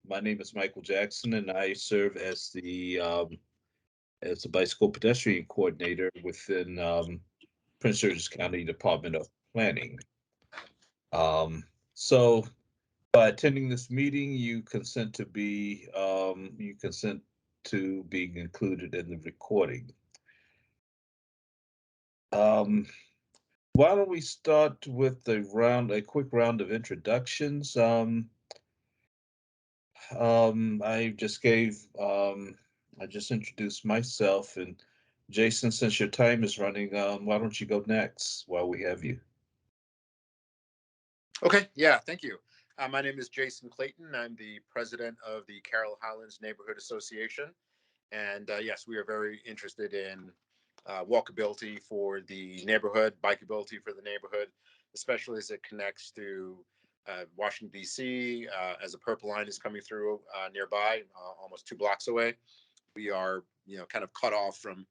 My name is Michael Jackson, and I serve as the bicycle pedestrian coordinator within Prince George's County Department of Planning. So by attending this meeting, you consent to being included in the recording. Um, why don't we start with a quick round of introductions? I just I just introduced myself, and Jason, since your time is running, why don't you go next while we have you? Okay, yeah, thank you. My name is Jason Clayton. I'm the president of the Carroll Highlands Neighborhood Association. And yes, we are very interested in walkability for the neighborhood, bikeability for the neighborhood, especially as it connects to Washington, D.C., as a Purple Line is coming through nearby, almost 2 blocks away. We are, kind of cut off from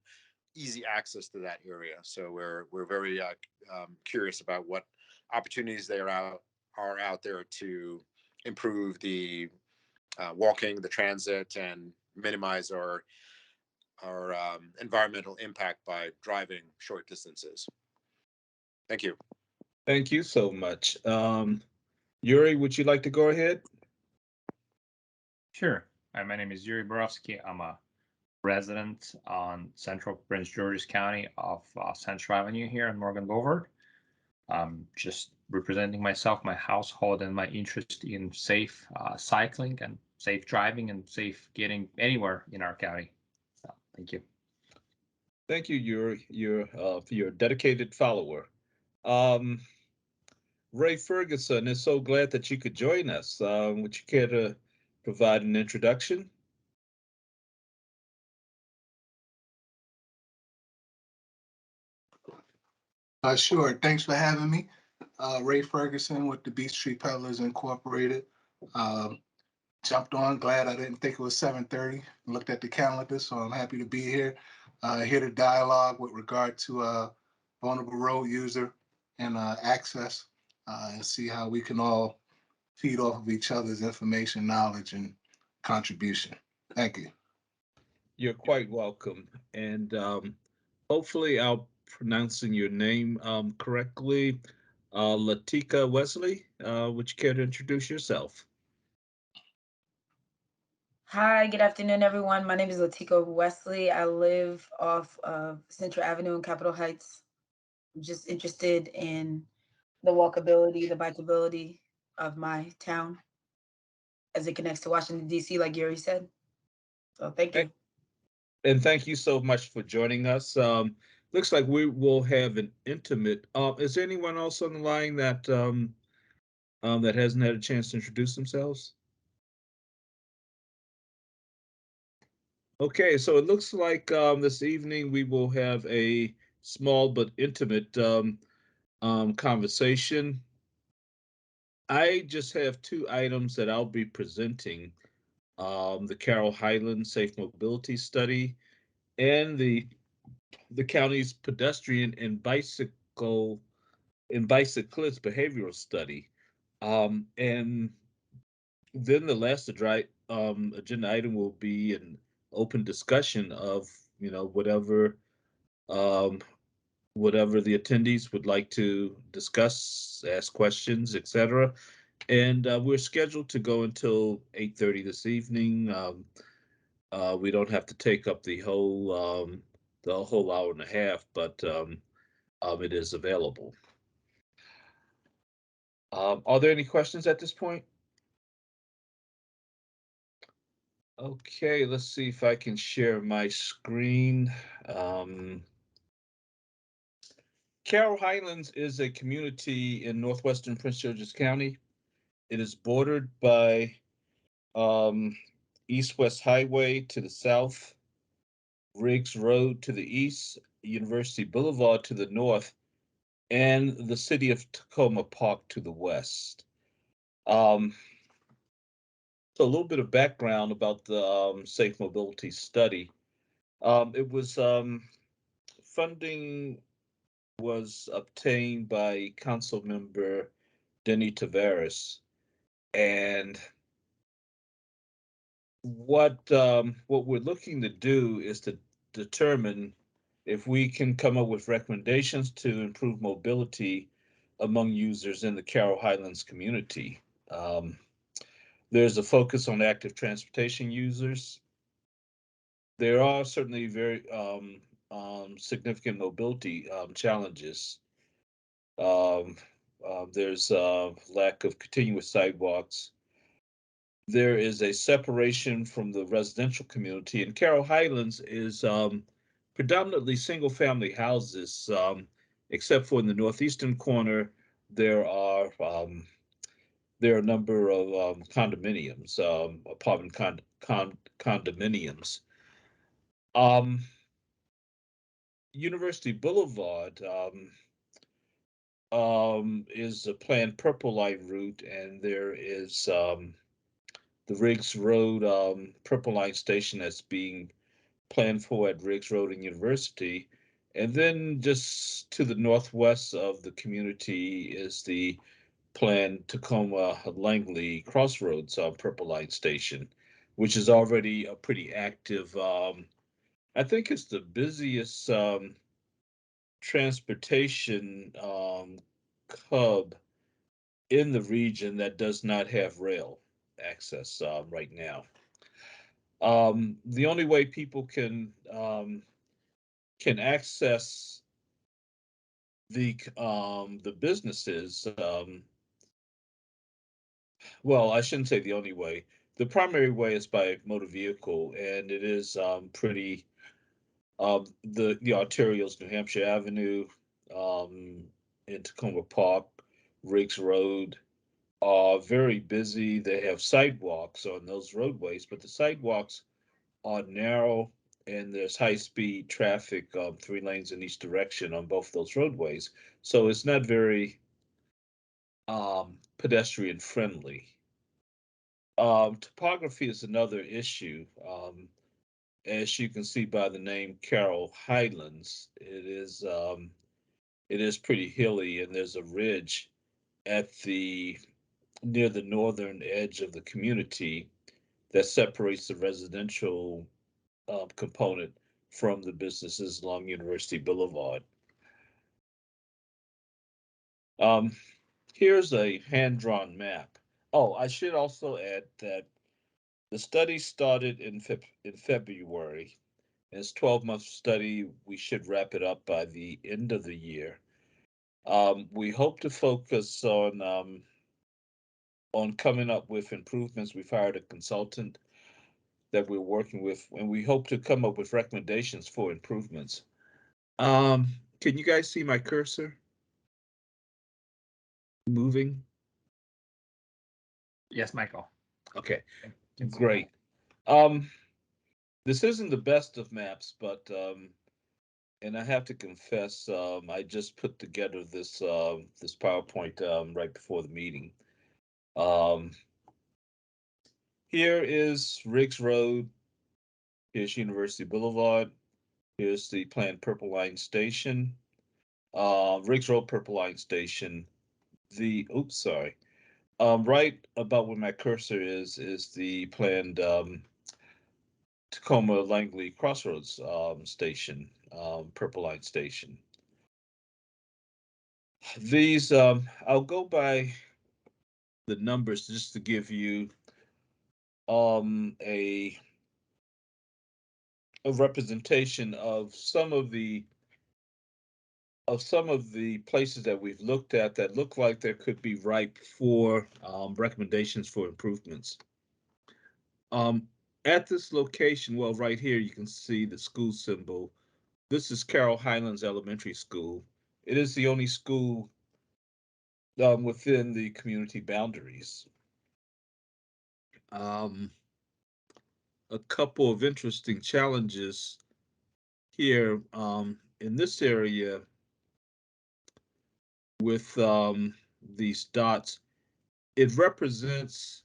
easy access to that area. So we're very curious about what opportunities there are out there to improve the walking, the transit, and minimize our environmental impact by driving short distances. Thank you. Thank you so much. Yuri, would you like to go ahead? Sure. My name is Yuri Borowski. I'm a resident on Central Prince George's County of Central Avenue here in Morgan Boulevard. I'm just representing myself, my household, and my interest in safe cycling and safe driving and safe getting anywhere in our county. So, thank you. Thank you, Yuri. You're a dedicated follower. Um, Ray Ferguson is so glad that you could join us. Would you care to provide an introduction? Sure. Thanks for having me. Ray Ferguson with the Beach Street Peddlers Incorporated. Um, Jumped on. Glad I didn't think it was 7:30. Looked at the calendar, so I'm happy to be here. Here to dialogue with regard to vulnerable road user and access, and see how we can all feed off of each other's information, knowledge, and contribution. Thank you. You're quite welcome. And hopefully, I'm pronouncing your name correctly. Latika Wesley, would you care to introduce yourself? Hi, good afternoon, everyone. My name is Latika Wesley. I live off of Central Avenue in Capitol Heights. I'm just interested in the walkability, the bikeability of my town as it connects to Washington, D.C., like Yuri said. So thank Thank- you. And thank you so much for joining us. Looks like we will have an intimate. Is there anyone else on the line that hasn't had a chance to introduce themselves? Okay, so it looks like this evening we will have a small but intimate conversation. I just have two items that I'll be presenting, the Carroll Highlands Safe Mobility Study and the county's pedestrian and bicyclist behavioral study. And then the last agenda item will be an open discussion of, whatever um, whatever the attendees would like to discuss, ask questions, etc. And we're scheduled to go until 8:30 this evening. We don't have to take up the whole hour and a half, but it is available. Are there any questions at this point? Okay, let's see if I can share my screen. Um, Carroll Highlands is a community in northwestern Prince George's County. It is bordered by um, East West Highway to the south, Riggs Road to the east, University Boulevard to the north, and the city of Tacoma Park to the west. Um, so a little bit of background about the Safe Mobility Study. It was funding was obtained by Council Member Denny Tavares, and what we're looking to do is to determine if we can come up with recommendations to improve mobility among users in the Carroll Highlands community. There's a focus on active transportation users. There are certainly very significant mobility challenges. Um, there's a lack of continuous sidewalks. There is a separation from the residential community, and Carroll Highlands is predominantly single-family houses, except for in the northeastern corner. There are there are a number of condominiums, apartment condominiums. University Boulevard is a planned Purple Line route, and there is the Riggs Road Purple Line station that's being planned for at Riggs Road and University. And then just to the northwest of the community is the planned Tacoma Langley Crossroads Purple Line station, which is already a pretty active. I think it's the busiest transportation hub in the region that does not have rail access right now. The only way people can access the businesses, well, I shouldn't say the only way. The primary way is by motor vehicle, and it is pretty. The arterials, New Hampshire Avenue, in Tacoma Park, Riggs Road, are very busy. They have sidewalks on those roadways, but the sidewalks are narrow and there's high-speed traffic, 3 lanes in each direction on both those roadways. So it's not very pedestrian friendly. Topography is another issue. As you can see by the name Carroll Highlands, it is pretty hilly, and there's a ridge at the near the northern edge of the community that separates the residential component from the businesses along University Boulevard. Um, Here's a hand-drawn map. Oh, I should also add that the study started in February. It's 12-month study. We should wrap it up by the end of the year. We hope to focus on coming up with improvements. We've hired a consultant that we're working with, and we hope to come up with recommendations for improvements. Can you guys see my cursor moving? Yes, Michael. Okay, Can see great. This isn't the best of maps, but and I have to confess, I just put together this this PowerPoint right before the meeting. Here is Riggs Road. Here's University Boulevard. Here's the planned Purple Line station. Riggs Road Purple Line station. Oops, sorry. Right about where my cursor is the planned Tacoma Langley Crossroads station, Purple Line station. These, I'll go by the numbers just to give you a representation of some of the places that we've looked at that look like there could be ripe for recommendations for improvements. At this location, well, right here, you can see the school symbol. This is Carroll Highlands Elementary School. It is the only school within the community boundaries. A couple of interesting challenges here in this area with these dots. It represents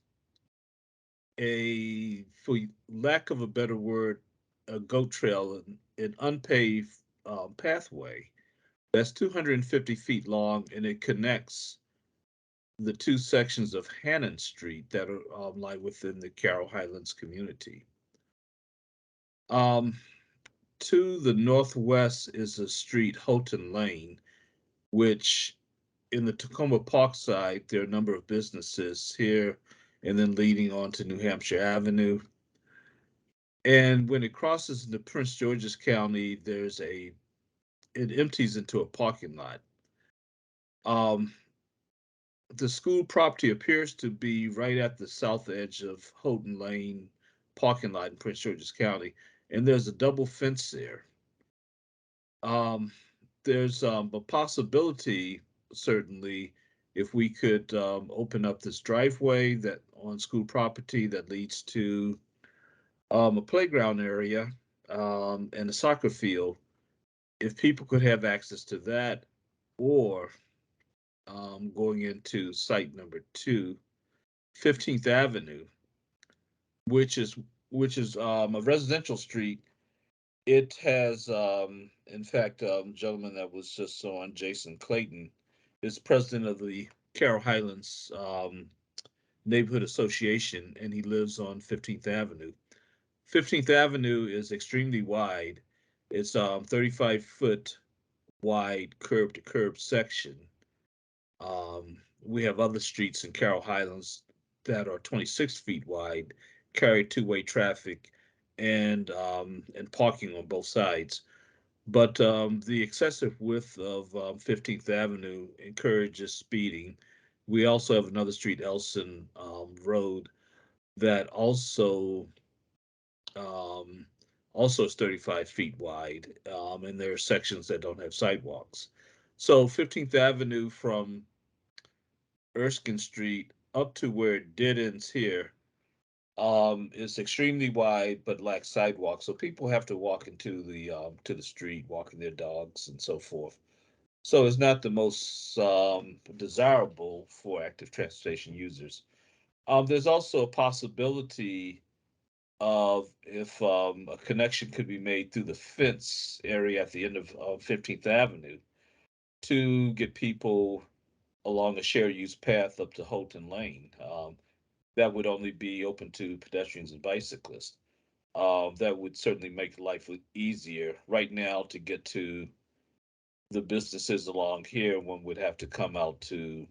for lack of a better word, a goat trail, an unpaved pathway that's 250 feet long, and it connects the two sections of Hannon Street that are lie within the Carroll Highlands community. Um, to the northwest is the street Houghton Lane, which in the Tacoma Park side, there are a number of businesses here and then leading on to New Hampshire Avenue. And when it crosses into Prince George's County, it empties into a parking lot. Um, the school property appears to be right at the south edge of Houghton Lane parking lot in Prince George's County, and there's a double fence there. There's a possibility, certainly, if we could open up this driveway that on school property that leads to a playground area and a soccer field, if people could have access to that, or going into site number 2, 15th Avenue, which is a residential street. It has, in fact, gentleman that was just on, Jason Clayton, is president of the Carroll Highlands Neighborhood Association, and he lives on 15th Avenue. 15th Avenue is extremely wide. It's 35-foot wide curb to curb section. We have other streets in Carroll Highlands that are 26 feet wide, carry two-way traffic and parking on both sides. But the excessive width of 15th Avenue encourages speeding. We also have another street, Elson Road, that um, also is 35 feet wide, and there are sections that don't have sidewalks. So 15th Avenue from Erskine Street up to where it dead ends here is extremely wide but lacks sidewalks. So people have to walk into to the street, walking their dogs and so forth. So it's not the most desirable for active transportation users. There's also a possibility of if a connection could be made through the fence area at the end of 15th Avenue to get people along a shared use path up to Houghton Lane. That would only be open to pedestrians and bicyclists. That would certainly make life easier. Right now, to get to the businesses along here, one would have to come out to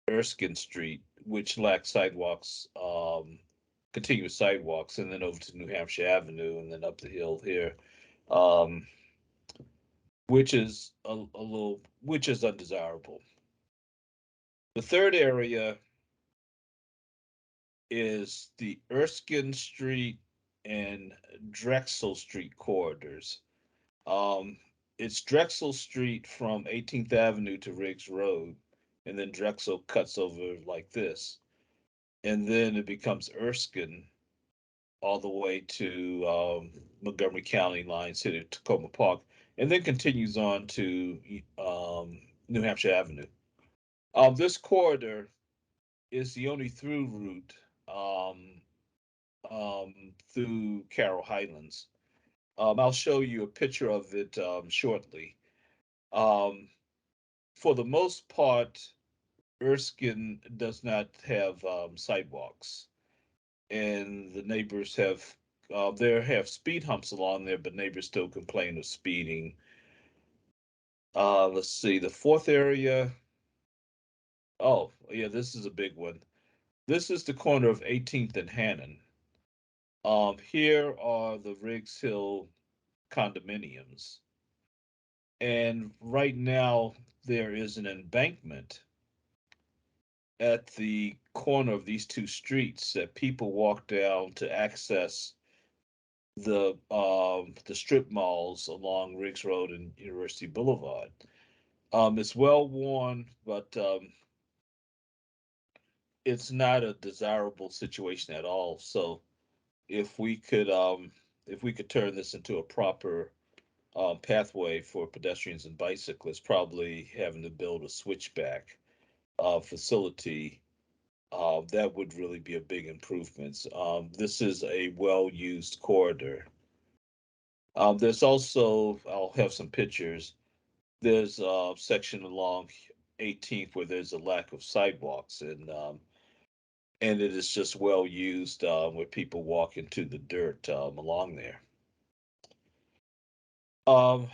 Erskine Street, which lacks sidewalks, continuous sidewalks, and then over to New Hampshire Avenue, and then up the hill here, um, which is which is undesirable. The third area is the Erskine Street and Drexel Street corridors. Um, it's Drexel Street from 18th Avenue to Riggs Road, and then Drexel cuts over like this. And then it becomes Erskine all the way to Montgomery County line, city of Tacoma Park, and then continues on to New Hampshire Avenue. This corridor is the only through route through Carroll Highlands. I'll show you a picture of it shortly. Um, for the most part, Erskine does not have sidewalks, and the neighbors have speed humps along there, but neighbors still complain of speeding. Let's see, the fourth area. Oh, yeah, this is a big one. This is the corner of 18th and Hannon. Here are the Riggs Hill condominiums. And right now, there is an embankment at the corner of these two streets that people walk down to access the strip malls along Riggs Road and University Boulevard. It's well worn, but it's not a desirable situation at all. So if we could turn this into a proper pathway for pedestrians and bicyclists, probably having to build a switchback facility, that would really be a big improvement. This is a well-used corridor. There's also, I'll have some pictures. There's a section along 18th where there's a lack of sidewalks, and it is just well used where people walk into the dirt along there. Um,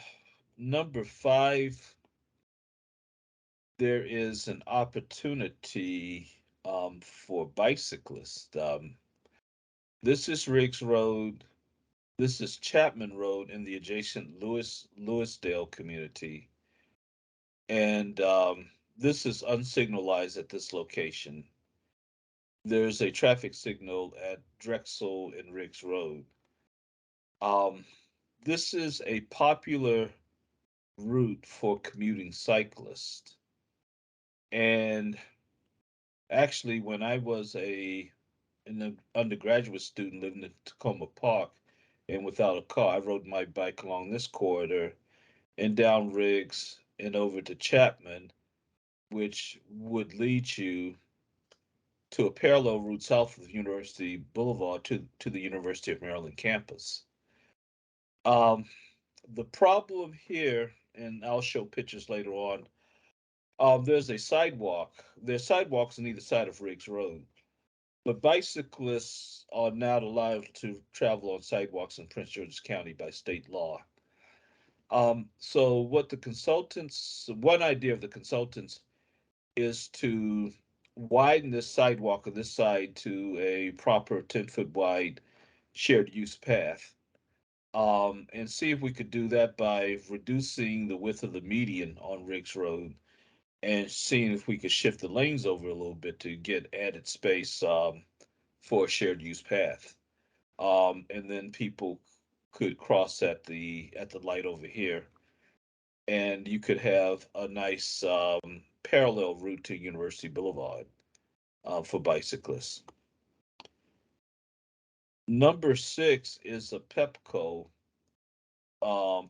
Number 5, there is an opportunity for bicyclists. This is Riggs Road. This is Chapman Road in the adjacent Lewisdale community, and this is unsignalized at this location. There's a traffic signal at Drexel and Riggs Road. Um, this is a popular route for commuting cyclists. And actually, when I was an undergraduate student living in Tacoma Park and without a car, I rode my bike along this corridor and down Riggs and over to Chapman, which would lead you to a parallel route south of University Boulevard to the University of Maryland campus. Um, the problem here, and I'll show pictures later on, there's a sidewalk. There's sidewalks on either side of Riggs Road, but bicyclists are not allowed to travel on sidewalks in Prince George's County by state law. So what the consultants, one idea of the consultants is to widen this sidewalk on this side to a proper 10-foot wide shared use path. And see if we could do that by reducing the width of the median on Riggs Road and seeing if we could shift the lanes over a little bit to get added space for a shared use path. And then people could cross at the light over here, and you could have a nice parallel route to University Boulevard for bicyclists. Number 6 is a Pepco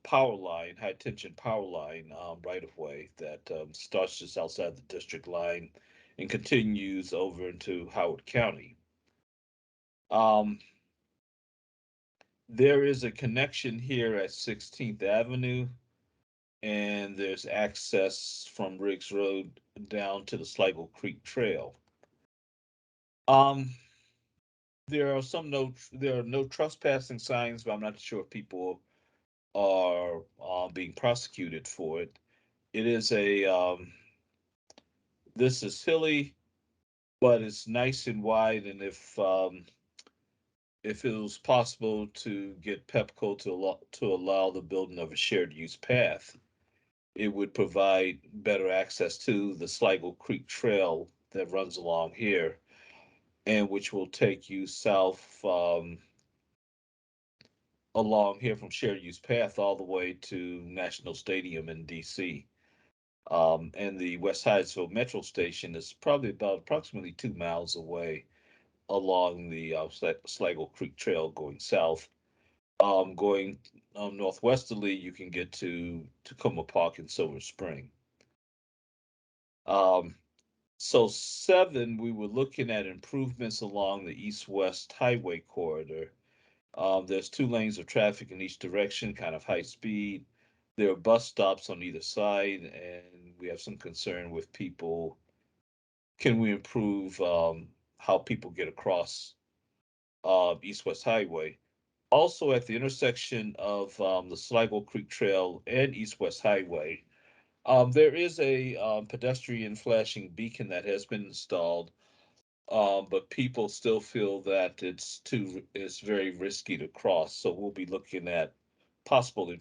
power line, high tension power line right of way that starts just outside the district line and continues over into Howard County. There is a connection here at 16th Avenue, and there's access from Riggs Road down to the Sligo Creek Trail. Um, there are no trespassing signs, but I'm not sure if people are being prosecuted for it. It is this is hilly, but it's nice and wide, and if it was possible to get Pepco to allow the building of a shared use path, it would provide better access to the Sligo Creek Trail that runs along here, and which will take you south along here from shared use path all the way to National Stadium in DC. And the West Hyattsville Metro Station is probably about approximately 2 miles away along the Sligo Creek Trail going south. Going northwesterly, you can get to Tacoma Park and Silver Spring. So 7, we were looking at improvements along the east-west highway corridor. There's 2 lanes of traffic in each direction, kind of high speed. There are bus stops on either side, and we have some concern with people. Can we improve how people get across East-West Highway? Also, at the intersection of the Sligo Creek Trail and East-West Highway, there is a pedestrian flashing beacon that has been installed, but people still feel that it's very risky to cross. So we'll be looking at possible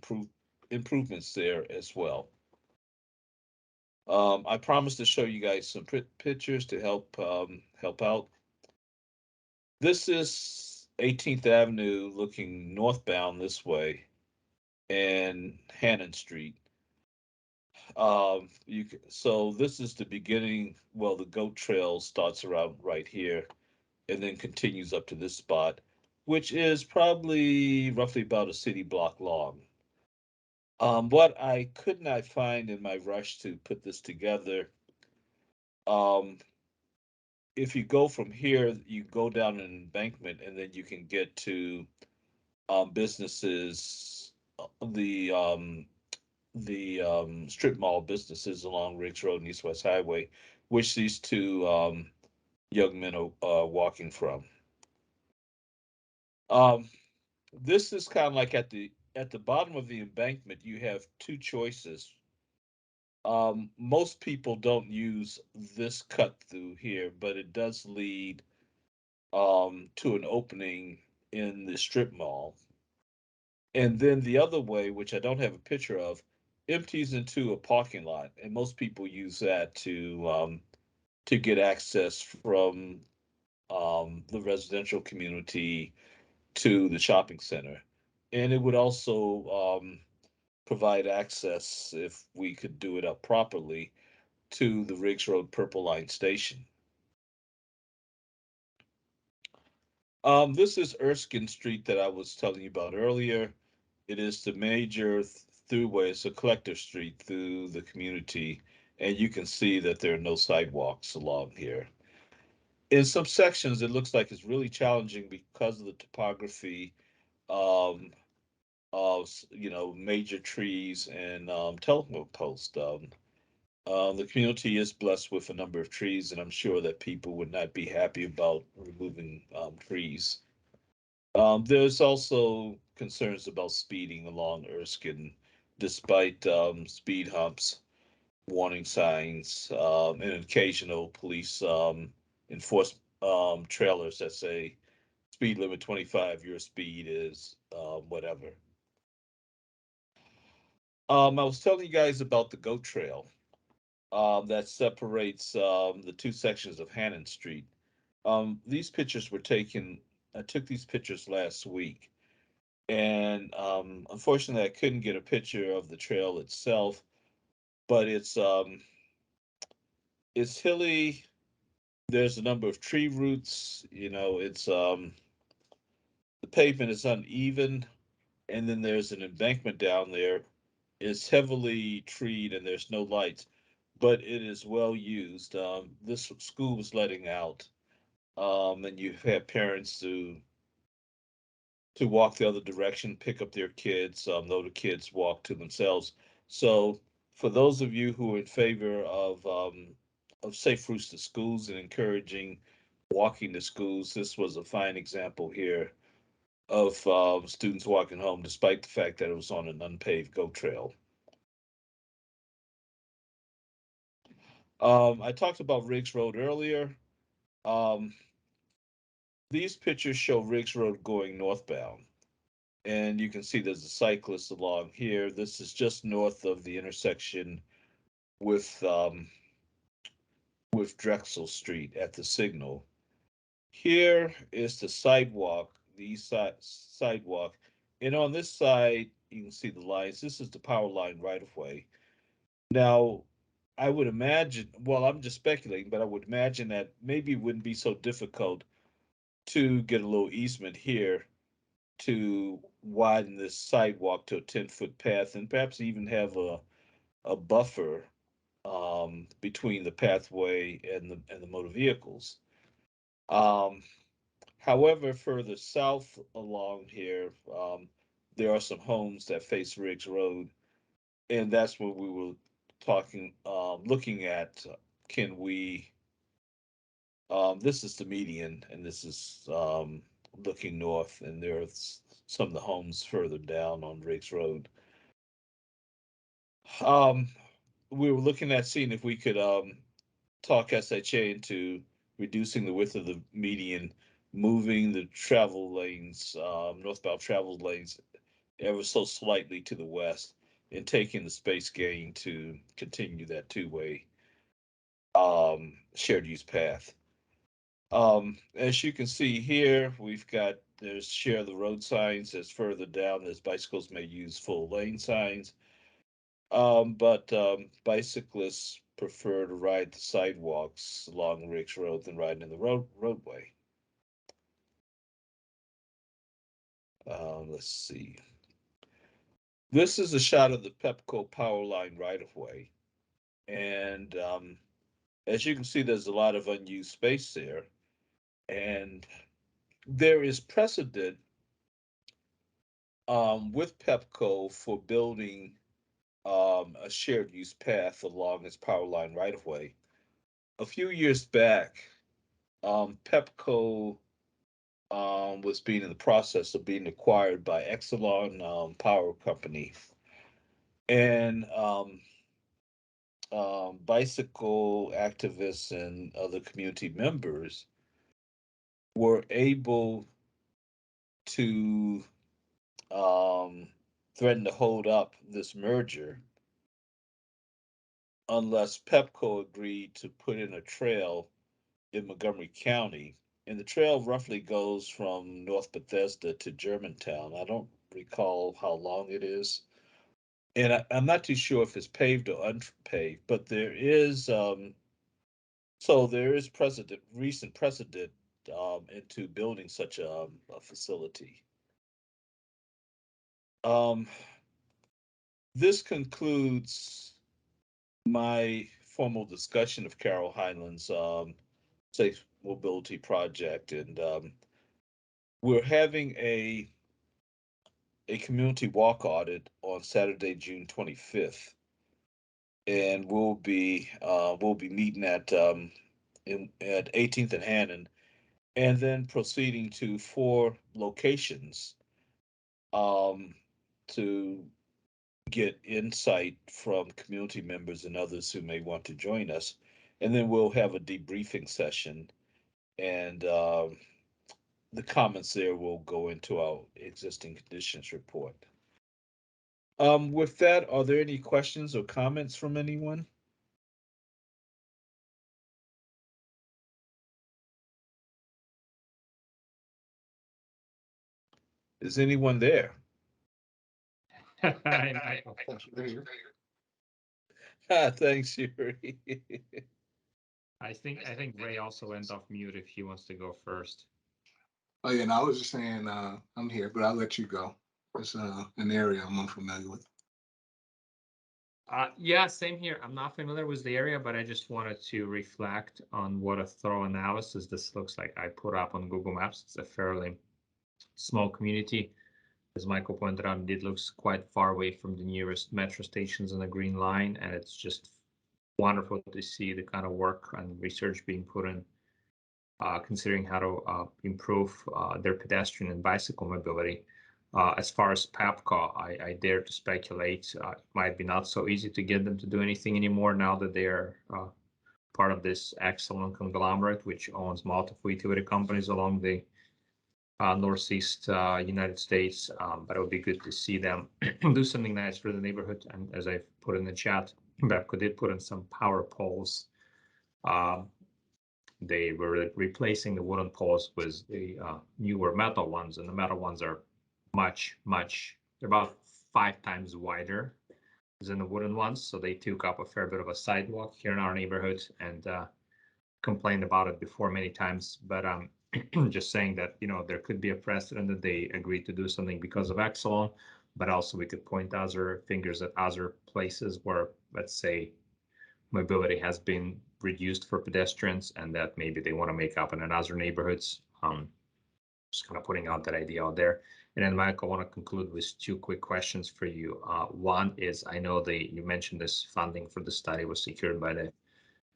improvements there as well. I promised to show you guys some pictures to help out. This is 18th Avenue looking northbound this way, and Hannon Street. So this is the beginning. Well, the goat trail starts around right here and then continues up to this spot, which is probably roughly about a city block long. What I could not find in my rush to put this together, um, if you go from here, you go down an embankment and then you can get to businesses, the strip mall businesses along Riggs Road and East West Highway, which these two young men are walking from. Um, this is kind of like at the bottom of the embankment, you have two choices. Most people don't use this cut through here, but it does lead to an opening in the strip mall. And then the other way, which I don't have a picture of, empties into a parking lot, and most people use that to get access from the residential community to the shopping center. And it would also provide access, if we could do it up properly, to the Riggs Road Purple Line station. This is Erskine Street that I was telling you about earlier. It is the major throughway. It's a collector street through the community, and you can see that there are no sidewalks along here. In some sections, it looks like it's really challenging because of the topography um, of major trees and telephone posts. The community is blessed with a number of trees, and I'm sure that people would not be happy about removing trees. There's also concerns about speeding along Erskine, despite speed humps, warning signs, and occasional police enforcement trailers that say speed limit 25, your speed is whatever. I was telling you guys about the goat trail that separates the two sections of Hannon Street. These pictures were taken, I took these pictures last week. And unfortunately, I couldn't get a picture of the trail itself, but it's hilly. There's a number of tree roots. It's the pavement is uneven, and then there's an embankment down there. It's heavily treed, and there's no lights, but it is well used. This school was letting out, and you have parents to walk the other direction, pick up their kids, though the kids walk to themselves. So, for those of you who are in favor of safe routes to schools and encouraging walking to schools, this was a fine example here of students walking home, despite the fact that it was on an unpaved GO trail. I talked about Riggs Road earlier. Um, these pictures show Riggs Road going northbound. And you can see there's a cyclist along here. This is just north of the intersection with Drexel Street at the signal. Here is the sidewalk, the east side sidewalk, and on this side you can see the lines. This is the power line right of way. Now, I would imagine, well, I'm just speculating, but I would imagine that maybe it wouldn't be so difficult to get a little easement here to widen this sidewalk to a 10-foot path and perhaps even have a buffer between the pathway and the motor vehicles. Um, However, further south along here, there are some homes that face Riggs Road, and that's what we were talking, looking at. Can we? This is the median, and this is looking north, and there's some of the homes further down on Riggs Road. Um, we were looking at seeing if we could talk SHA into reducing the width of the median, moving the travel lanes, northbound travel lanes, ever so slightly to the west, and taking the space gain to continue that two-way shared use path. As you can see here, there's share the road signs. As further down, there's bicycles may use full lane signs. But bicyclists prefer to ride the sidewalks along Riggs Road than riding in the roadway. Let's see. This is a shot of the Pepco power line right of way. And as you can see, there's a lot of unused space there. And there is precedent with Pepco for building a shared use path along its power line right of way. A few years back, Pepco was being in the process of being acquired by Exelon Power Company, and bicycle activists and other community members were able to threaten to hold up this merger unless Pepco agreed to put in a trail in Montgomery County. And the trail roughly goes from North Bethesda to Germantown. I don't recall how long it is. And I'm not too sure if it's paved or unpaved, but there is recent precedent into building such a facility. This concludes my formal discussion of Carroll Highlands Safe Mobility Project, and we're having a community walk audit on Saturday, June 25th, and we'll be meeting at 18th and Hannon, and then proceeding to 4 locations to get insight from community members and others who may want to join us. And then we'll have a debriefing session, and the comments there will go into our existing conditions report. With that, are there any questions or comments from anyone? Is anyone there? Hi, Michael. Thanks, Yuri. I think Ray also went off mute if he wants to go first. Oh, yeah, no, I was just saying, I'm here, but I'll let you go. It's an area I'm unfamiliar with. Yeah, same here. I'm not familiar with the area, but I just wanted to reflect on what a thorough analysis this looks like. I put up on Google Maps. It's a fairly small community. As Michael pointed out, it looks quite far away from the nearest metro stations on the Green Line, and it's just wonderful to see the kind of work and research being put in, considering how to improve their pedestrian and bicycle mobility. As far as Pepco, I dare to speculate it might be not so easy to get them to do anything anymore now that they are part of this excellent conglomerate, which owns multiple utility companies along the Northeast United States. But it would be good to see them do something nice for the neighborhood. And as I've put in the chat, Pepco did put in some power poles. They were replacing the wooden poles with the newer metal ones, and the metal ones are they're about 5 times wider than the wooden ones. So they took up a fair bit of a sidewalk here in our neighborhood, and complained about it before many times. But just saying that, there could be a precedent that they agreed to do something because of Exelon, but also we could point other fingers at other places where, let's say, mobility has been reduced for pedestrians, and that maybe they want to make up in other neighborhoods. Just kind of putting out that idea out there. And then, Mike, I want to conclude with 2 quick questions for you. One is, I know you mentioned this funding for the study was secured by the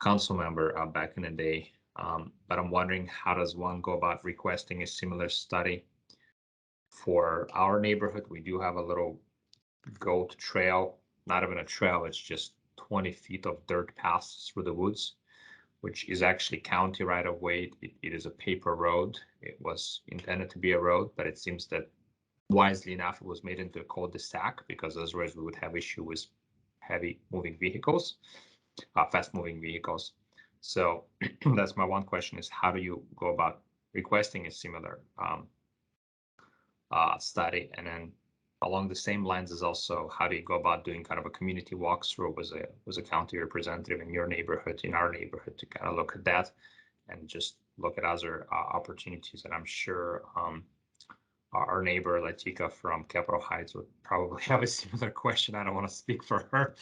council member back in the day, but I'm wondering, how does one go about requesting a similar study for our neighborhood? We do have a little goat trail, not even a trail, it's just 20 feet of dirt paths through the woods, which is actually county right of way. It is a paper road. It was intended to be a road, but it seems that wisely enough, it was made into a cul-de-sac, because otherwise we would have issue with heavy moving vehicles, fast moving vehicles. So that's my one question, is how do you go about requesting a similar study? And then along the same lines is also, how do you go about doing kind of a community walkthrough with a county representative in your neighborhood, in our neighborhood, to kind of look at that and just look at other opportunities. And I'm sure our neighbor Latika from Capitol Heights would probably have a similar question. I don't want to speak for her,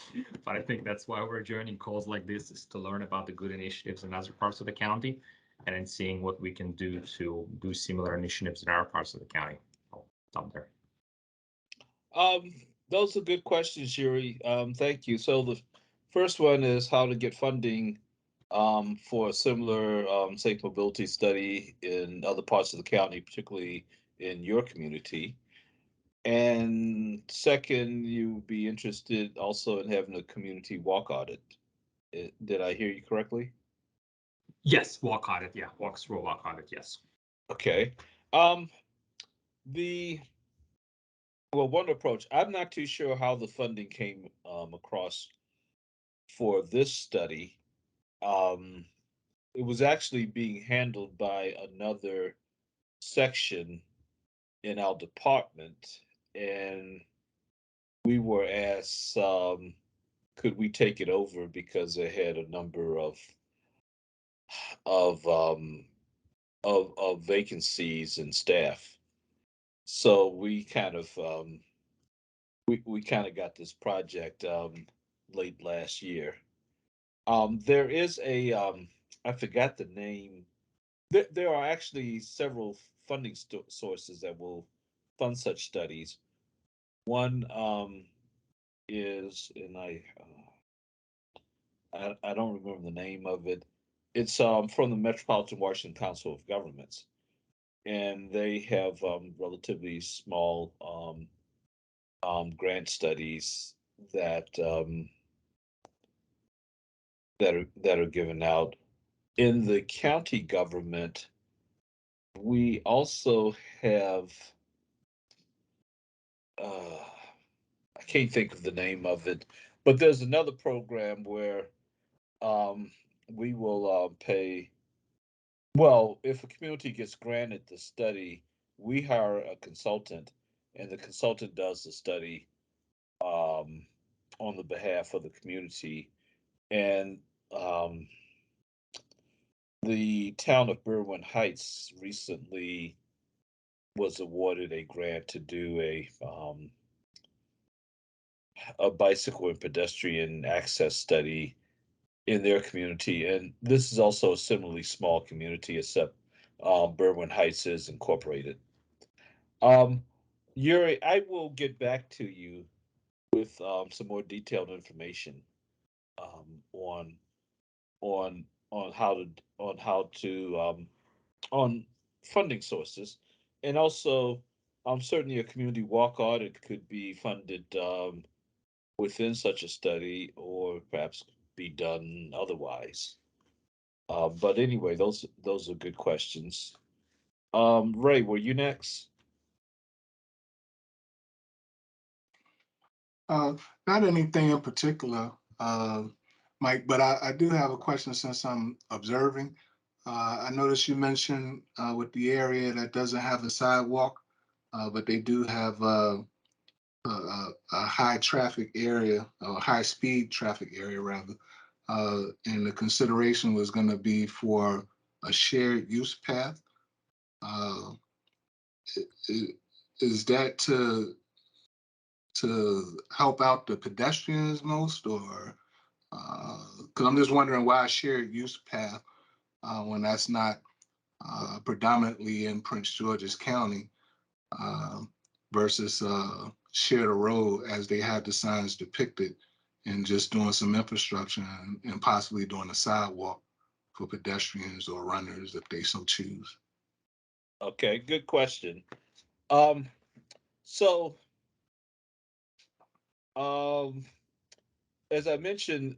but I think that's why we're joining calls like this, is to learn about the good initiatives in other parts of the county, and then seeing what we can do to do similar initiatives in our parts of the county. I'll stop there. Those are good questions, Yuri. Thank you. So the first one is how to get funding for a similar safe mobility study in other parts of the county, particularly in your community. And second, you'd be interested also in having a community walk audit. Did I hear you correctly? Yes, walk audit. Yeah, walk through walk audit. Yes. Okay. Um, the well, one approach. I'm not too sure how the funding came across for this study. Um, it was actually being handled by another section in our department, and we were asked, could we take it over because they had a number of um, of vacancies and staff. So we kind of got this project late last year. There is a I forgot the name. There are actually several funding sources that will fund such studies. One is, and I don't remember the name of it. It's from the Metropolitan Washington Council of Governments, and they have relatively small grant studies that that are given out. In the county government, we also have I can't think of the name of it, but there's another program where um, we will pay. Well, if a community gets granted the study, we hire a consultant, and the consultant does the study um, on the behalf of the community. And the town of Berwyn Heights recently was awarded a grant to do a bicycle and pedestrian access study in their community. And this is also a similarly small community, except Berwyn Heights is incorporated. Um, Yuri, I will get back to you with some more detailed information on on how to on funding sources, and also certainly a community walk audit could be funded within such a study, or perhaps be done otherwise. But anyway, those are good questions. Ray, were you next? Uh, Not anything in particular, Mike, but I do have a question since I'm observing. I noticed you mentioned with the area that doesn't have a sidewalk, but they do have a high traffic area, or high speed traffic area rather. And the consideration was going to be for a shared use path. Uh, is that to help out the pedestrians most, or because I'm just wondering why a shared use path when that's not predominantly in Prince George's County uh, versus share the road as they had the signs depicted, and just doing some infrastructure and possibly doing a sidewalk for pedestrians or runners if they so choose. Okay, good question. Um, so um, as I mentioned,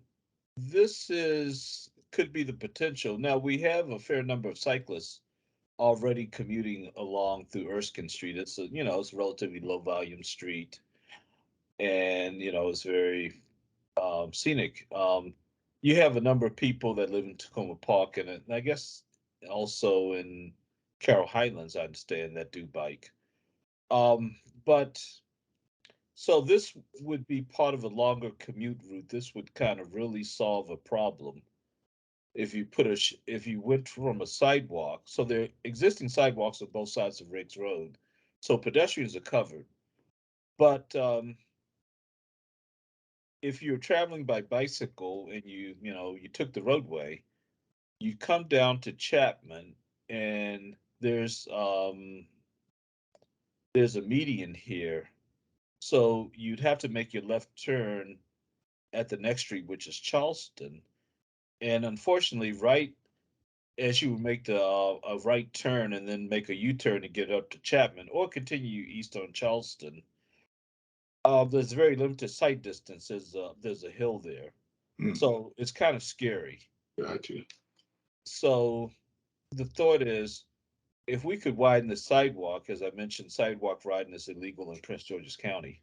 this is could be the potential. Now we have a fair number of cyclists already commuting along through Erskine Street. It's a it's a relatively low volume street, and it's very scenic. You have a number of people that live in Tacoma Park, and I guess also in Carroll Highlands, I understand, that do bike. But so this would be part of a longer commute route. This would kind of really solve a problem if you if you went from a sidewalk. So there are existing sidewalks on both sides of Riggs Road, so pedestrians are covered. But if you're traveling by bicycle and you took the roadway, you come down to Chapman, and there's a median here, So you'd have to make your left turn at the next street, which is Charleston. And unfortunately, right as you make a right turn and then make a U-turn to get up to Chapman or continue east on Charleston, there's very limited sight distance. There's a hill there, so it's kind of scary. Gotcha. So the thought is, if we could widen the sidewalk, as I mentioned, sidewalk riding is illegal in Prince George's County.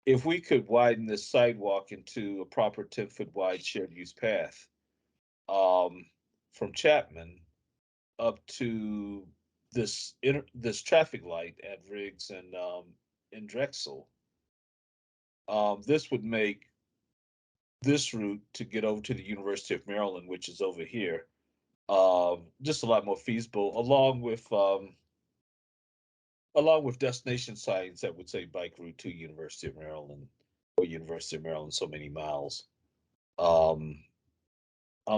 If we could widen this sidewalk into a proper 10-foot wide shared use path, um, from Chapman up to this traffic light at Riggs and Drexel, this would make this route to get over to the University of Maryland, which is over here, just a lot more feasible, along with destination signs that would say bike route to University of Maryland or University of Maryland so many miles. Um,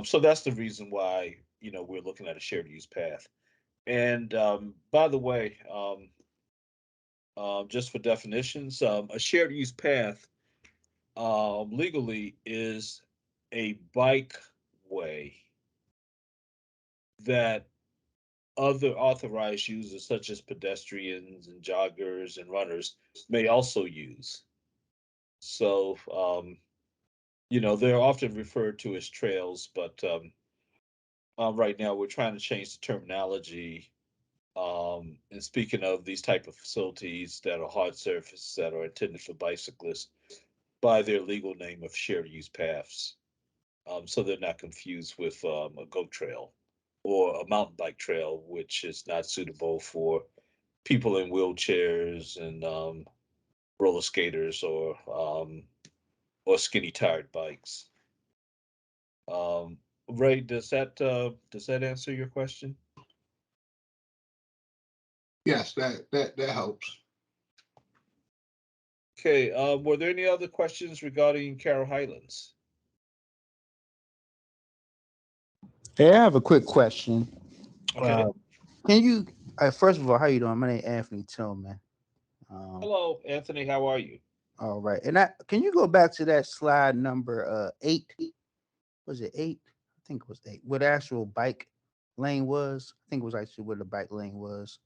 so that's the reason why we're looking at a shared use path. And by the way, just for definitions, a shared use path legally is a bike way that other authorized users, such as pedestrians and joggers and runners, may also use. So, they're often referred to as trails, but right now we're trying to change the terminology. And speaking of these type of facilities that are hard surface that are intended for bicyclists, by their legal name of shared use paths, so they're not confused with a goat trail or a mountain bike trail, which is not suitable for people in wheelchairs and roller skaters or skinny tired bikes. Um, Ray, does that answer your question? Yes, that helps. Okay. Were there any other questions regarding Carroll Highlands? Hey, I have a quick question. Okay. Can you, first of all, how you doing? My name is Anthony Tillman. Hello, Anthony. How are you? All right, and can you go back to that slide number 8? Was it 8? I think it was 8. Where the actual bike lane was. I think it was actually where the bike lane was.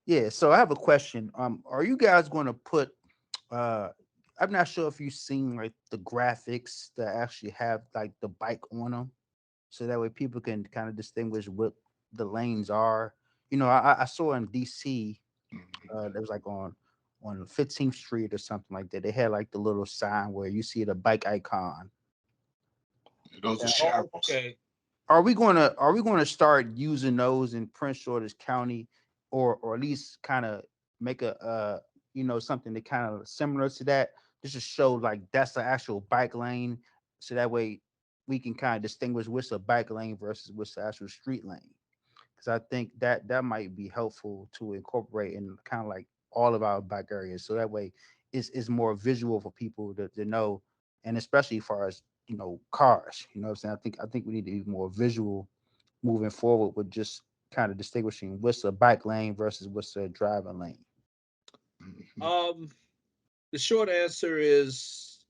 Yeah. So I have a question. Are you guys going to put? I'm not sure if you've seen like the graphics that actually have like the bike on them, so that way people can kind of distinguish what the lanes are. I saw in DC, there was like on 15th Street or something like that. They had like the little sign where you see the bike icon. Those are Oh, sharps. okay. Are we gonna start using those in Prince George's County, or at least kind of make a something that kind of similar to that, just to show like that's the actual bike lane, so that way we can kind of distinguish what's a bike lane versus what's the actual street lane. Because I think that might be helpful to incorporate in kind of like all of our bike areas, so that way it's more visual for people to know, and especially for us, cars. You know what I'm saying? I think we need to be more visual moving forward with just kind of distinguishing what's a bike lane versus what's a driving lane. Um, the short answer is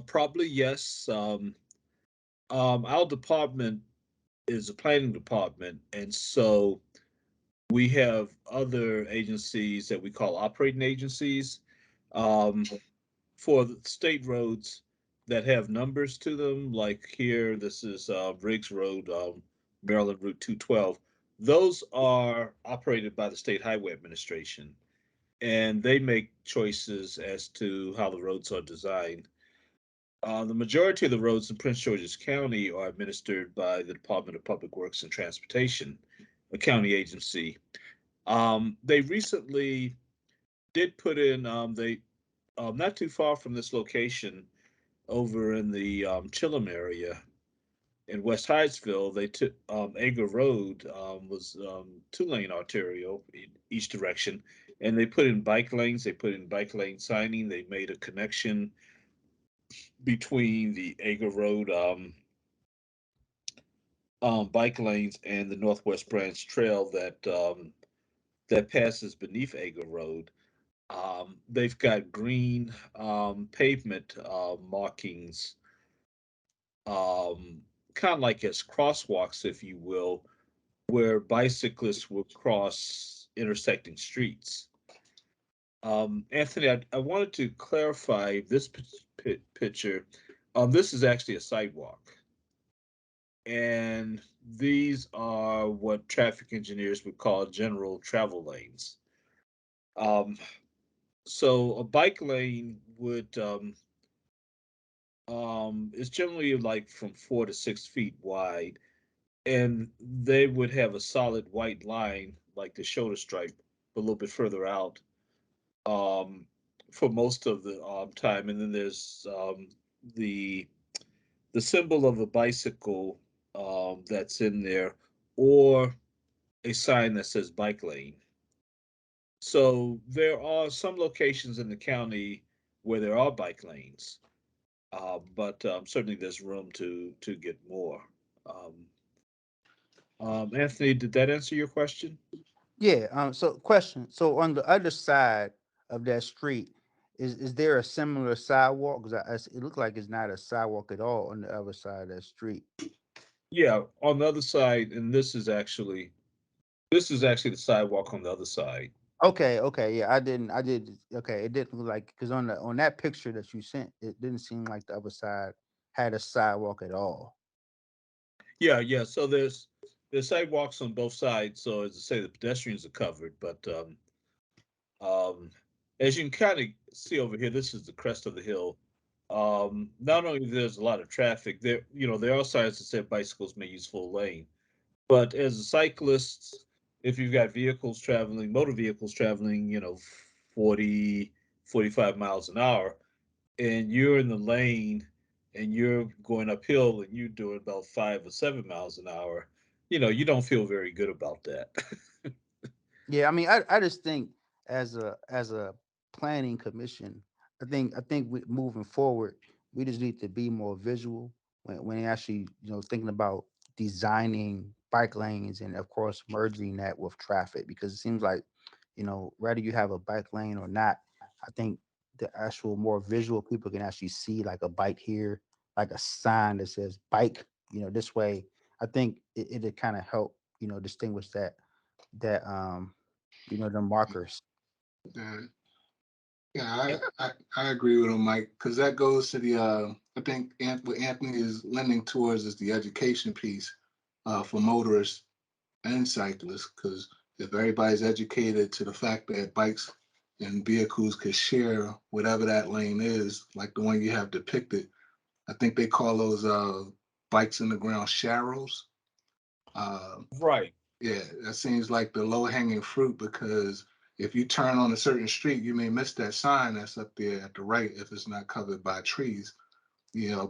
probably yes. Our department is a planning department, and so we have other agencies that we call operating agencies um, for the state roads that have numbers to them. Like here, this is Riggs Road, Maryland Route 212. Those are operated by the State Highway Administration, and they make choices as to how the roads are designed. The majority of the roads in Prince George's County are administered by the Department of Public Works and Transportation, a county agency. They recently did put in, they not too far from this location, over in the Chilham area in West Hydesville, they took Agar Road was 2-lane arterial in each direction, and they put in bike lanes. They put in bike lane signing. They made a connection between the Agar Road bike lanes and the Northwest Branch Trail that passes beneath Agar Road. They've got green pavement markings, kind of like as crosswalks, if you will, where bicyclists will cross intersecting streets. Anthony, I wanted to clarify this picture. This is actually a sidewalk, and these are what traffic engineers would call general travel lanes. So a bike lane would is generally like from 4 to 6 feet wide, and they would have a solid white line like the shoulder stripe a little bit further out um, for most of the time, and then there's the the symbol of a bicycle that's in there, or a sign that says bike lane. So there are some locations in the county where there are bike lanes, but certainly there's room to get more. Um, Anthony, did that answer your question? Yeah. So question. So on the other side of that street, is there a similar sidewalk? Because it looked like it's not a sidewalk at all on the other side of that street. Yeah, on the other side, and this is actually the sidewalk on the other side. Okay. Okay. Yeah. I did. Okay. It didn't look like because on that picture that you sent, it didn't seem like the other side had a sidewalk at all. Yeah, yeah. So there's sidewalks on both sides. So as I say, the pedestrians are covered, but um, as you can kind of see over here, this is the crest of the hill. Not only there's a lot of traffic there, there are signs that say bicycles may use full lane, but as a cyclist, if you've got motor vehicles traveling, 40, 45 miles an hour, and you're in the lane and you're going uphill and you're doing about 5 or 7 miles an hour, you don't feel very good about that. Yeah, I mean, I just think as a planning commission, I think moving forward, we just need to be more visual when actually thinking about designing bike lanes and of course merging that with traffic because it seems like whether you have a bike lane or not, I think the actual more visual people can actually see like a bike here, like a sign that says bike, this way. I think it'll kind of help distinguish that the markers. Yeah, yeah, I agree with him, Mike, because that goes to the I think what Anthony is lending towards is the education piece for motorists and cyclists. Because if everybody's educated to the fact that bikes and vehicles could share whatever that lane is, like the one you have depicted, I think they call those bikes in the ground sharrows. Uh, Right. Yeah, that seems like the low hanging fruit because if you turn on a certain street, you may miss that sign that's up there at the right if it's not covered by trees.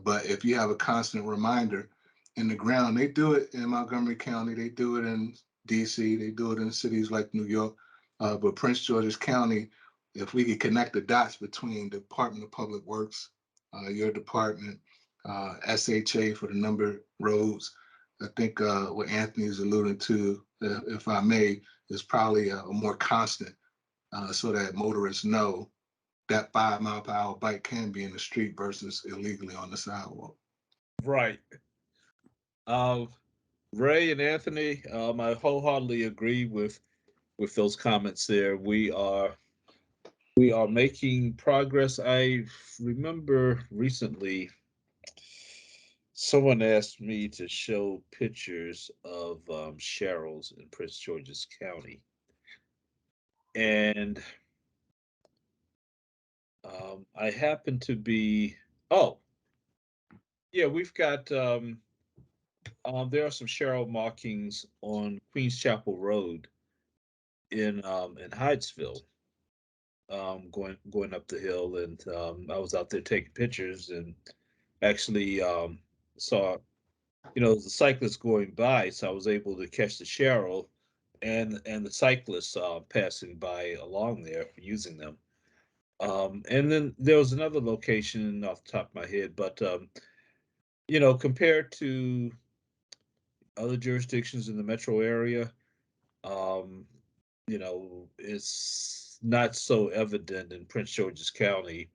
But if you have a constant reminder in the ground, they do it in Montgomery County, they do it in DC, they do it in cities like New York. But Prince George's County, if we could connect the dots between the Department of Public Works, your department, SHA for the numbered roads, I think what Anthony is alluding to, if I may, is probably a more constant so that motorists know that 5 mile per hour bike can be in the street versus illegally on the sidewalk. Right. Uh, Ray and Anthony, I wholeheartedly agree with those comments there. We are making progress. I remember recently someone asked me to show pictures of Cheryl's in Prince George's County, and I happen to be. Oh, yeah, we've got. There are some Cheryl markings on Queens Chapel Road in Hydesville, going up the hill, and I was out there taking pictures and actually saw the cyclists going by, so I was able to catch the Cheryl and the cyclists passing by along there using them. And then there was another location off the top of my head, but compared to other jurisdictions in the metro area, um, it's not so evident in Prince George's County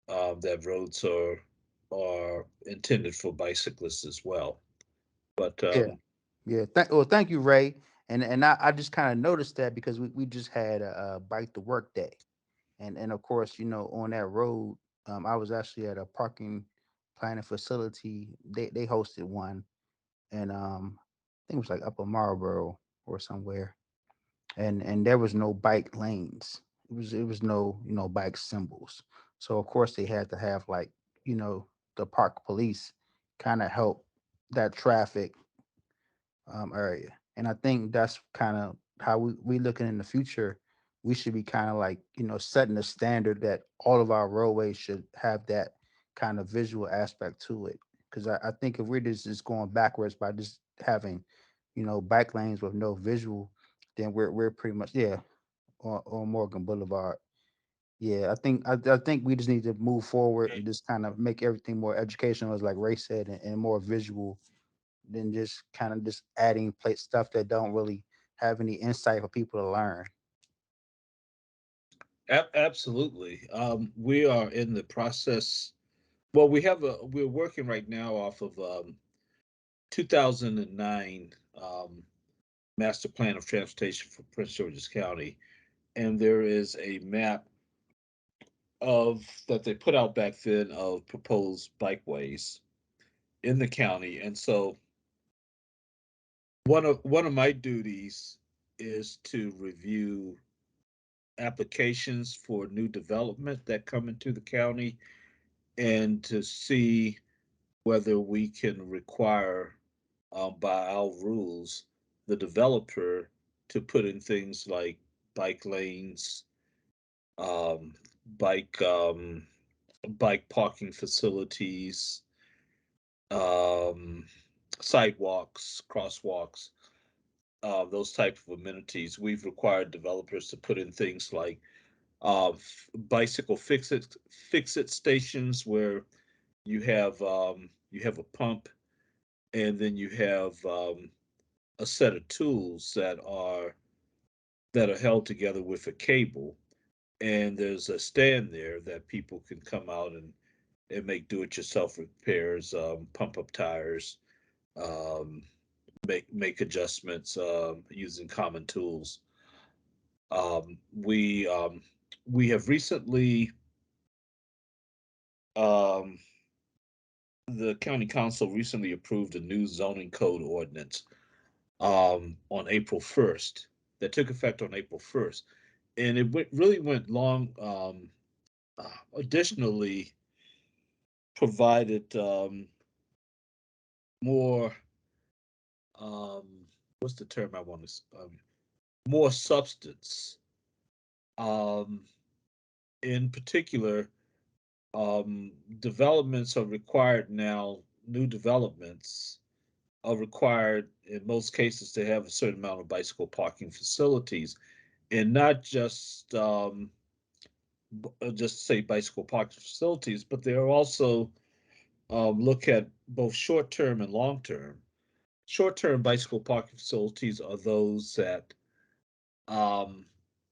that roads are intended for bicyclists as well. But Yeah, yeah. Well, thank you, Ray. And I just kind of noticed that because we just had a bike to work day, and of course, on that road, I was actually at a parking planning facility. They hosted one, and I think it was like Upper Marlboro or somewhere, and there was no bike lanes. It was no bike symbols. So of course they had to have like the park police kind of help that traffic area. And I think that's kind of how we looking in the future. We should be kind of like, setting a standard that all of our roadways should have that kind of visual aspect to it. Because I think if we're just going backwards by just having, bike lanes with no visual, then we're pretty much, yeah, on Morgan Boulevard. Yeah, I think we just need to move forward and just kind of make everything more educational, as like Ray said, and more visual than just kind of just adding plate stuff that don't really have any insight for people to learn. absolutely, we are in the process. Well, we're working right now off of 2009 Master Plan of Transportation for Prince George's County, and there is a map of that they put out back then of proposed bikeways in the county. And so one of my duties is to review applications for new development that come into the county and to see whether we can require by our rules the developer to put in things like bike lanes, um, bike bike parking facilities, um, sidewalks, crosswalks, those type of amenities. We've required developers to put in things like bicycle fix it stations where you have a pump and then you have a set of tools that are held together with a cable, and there's a stand there that people can come out and make do-it-yourself repairs, pump up tires, um, make adjustments using common tools. Um, we um, we have recently um, the county council recently approved a new zoning code ordinance on April 1st that took effect on April 1st, and really went long. Additionally, provided more um, what's the term I want to more substance. Um, in particular, developments are required now. New developments are required in most cases to have a certain amount of bicycle parking facilities, and not just say bicycle parking facilities, but they are also look at both short term and long term. Short term bicycle parking facilities are those that Um,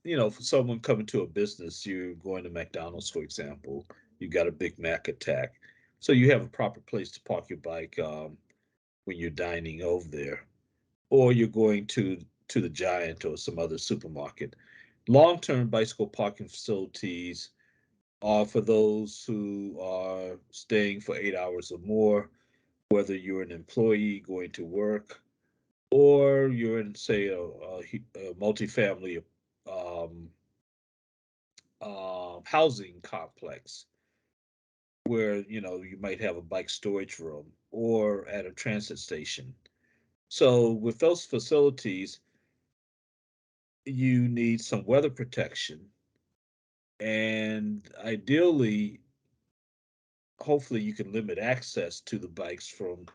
for someone coming to a business, you're going to McDonald's, for example, you got a Big Mac attack. So you have a proper place to park your bike when you're dining over there, or you're going to the Giant or some other supermarket. Long-term bicycle parking facilities are for those who are staying for 8 hours or more, whether you're an employee going to work or you're in, say, a multifamily um, housing complex where you might have a bike storage room or at a transit station. So with those facilities, you need some weather protection, and ideally, hopefully, you can limit access to the bikes from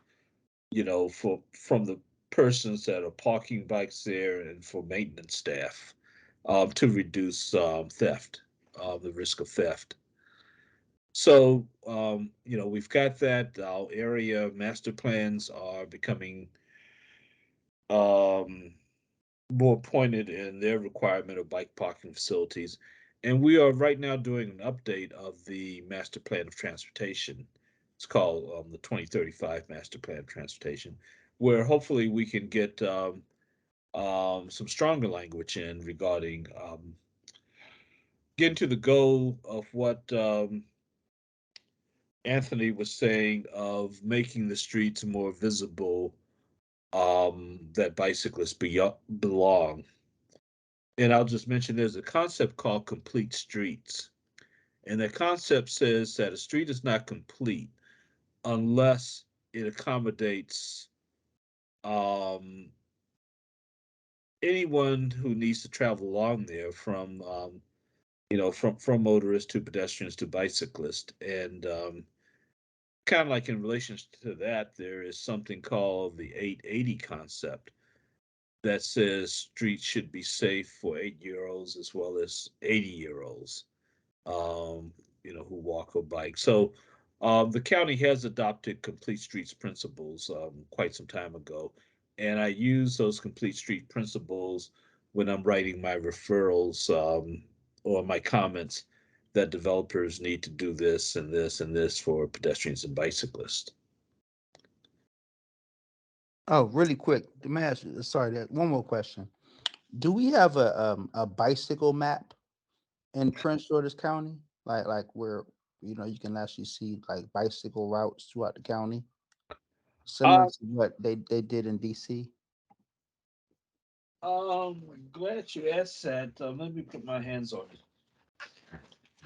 the persons that are parking bikes there and for maintenance staff to reduce theft, the risk of theft. So, we've got that. Our area master plans are becoming um, more pointed in their requirement of bike parking facilities. And we are right now doing an update of the Master Plan of Transportation. It's called the 2035 Master Plan of Transportation, where hopefully we can get some stronger language in regarding getting to the goal of what Anthony was saying of making the streets more visible, that bicyclists belong. And I'll just mention there's a concept called complete streets. And that concept says that a street is not complete unless it accommodates um, anyone who needs to travel along there, from from motorists to pedestrians to bicyclists. And kind of like in relation to that, there is something called the 880 concept that says streets should be safe for 8-year-olds as well as 80-year-olds, who walk or bike. So the county has adopted complete streets principles quite some time ago, and I use those complete street principles when I'm writing my referrals, or my comments that developers need to do this and this and this for pedestrians and bicyclists. Oh, really quick, let me ask you, sorry, that one more question. Do we have a bicycle map in Prince George's County? Like where you can actually see like bicycle routes throughout the county, similar Uh, to what they did in DC? Glad you asked that. Let me put my hands on it.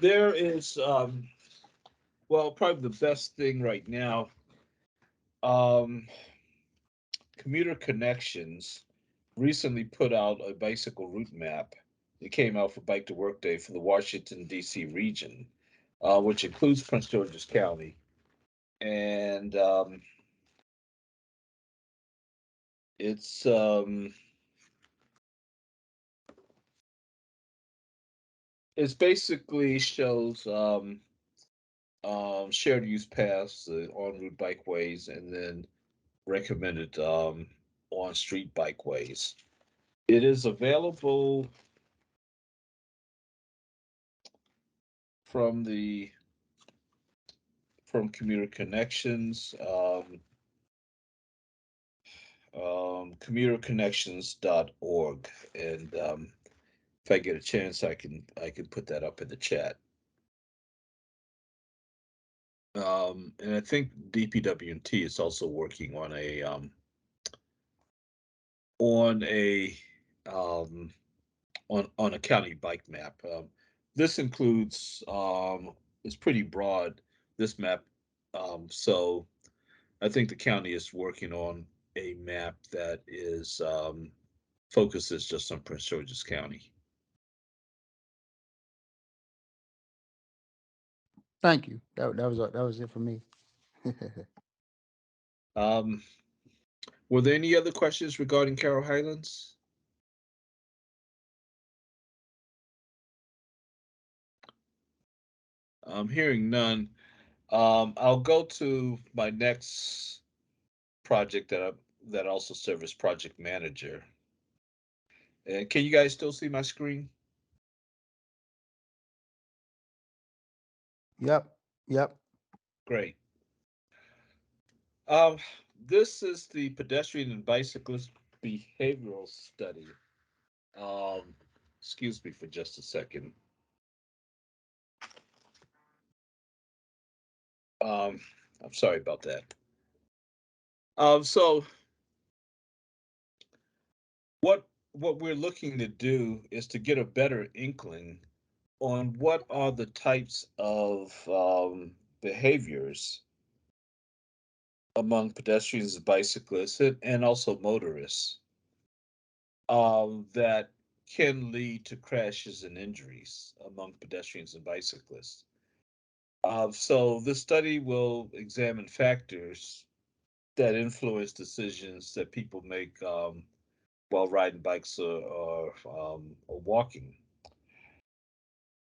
There is, well, probably the best thing right now. Um, Commuter Connections recently put out a bicycle route map. It came out for Bike to Work Day for the Washington, D.C. region, which includes Prince George's County. And it's it's basically shows shared use paths, on route bikeways, and then recommended on street bikeways. It is available from the from Commuter Connections, commuterconnections.org, and if I get a chance, I can put that up in the chat. And I think DPW&T is also working on a um, on a county bike map. This includes, it's pretty broad, this map. So I think the county is working on a map that is focuses just on Prince George's County. Thank you. That was it for me. Um, were there any other questions regarding Carroll Highlands? I'm hearing none. I'll go to my next project that also serves as project manager. And can you guys still see my screen? Yep. Yep. Great. Um, this is the pedestrian and bicyclist behavioral study. Um, Excuse me for just a second. Um, I'm sorry about that. So what we're looking to do is to get a better inkling on what are the types of behaviors among pedestrians and bicyclists, and also motorists, that can lead to crashes and injuries among pedestrians and bicyclists. So this study will examine factors that influence decisions that people make while riding bikes or walking.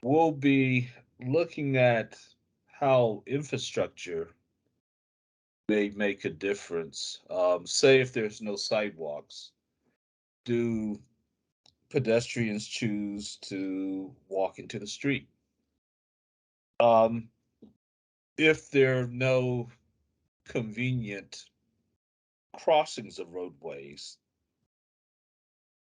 We'll be looking at how infrastructure may make a difference. Say if there's no sidewalks, do pedestrians choose to walk into the street. Um, if there are no convenient crossings of roadways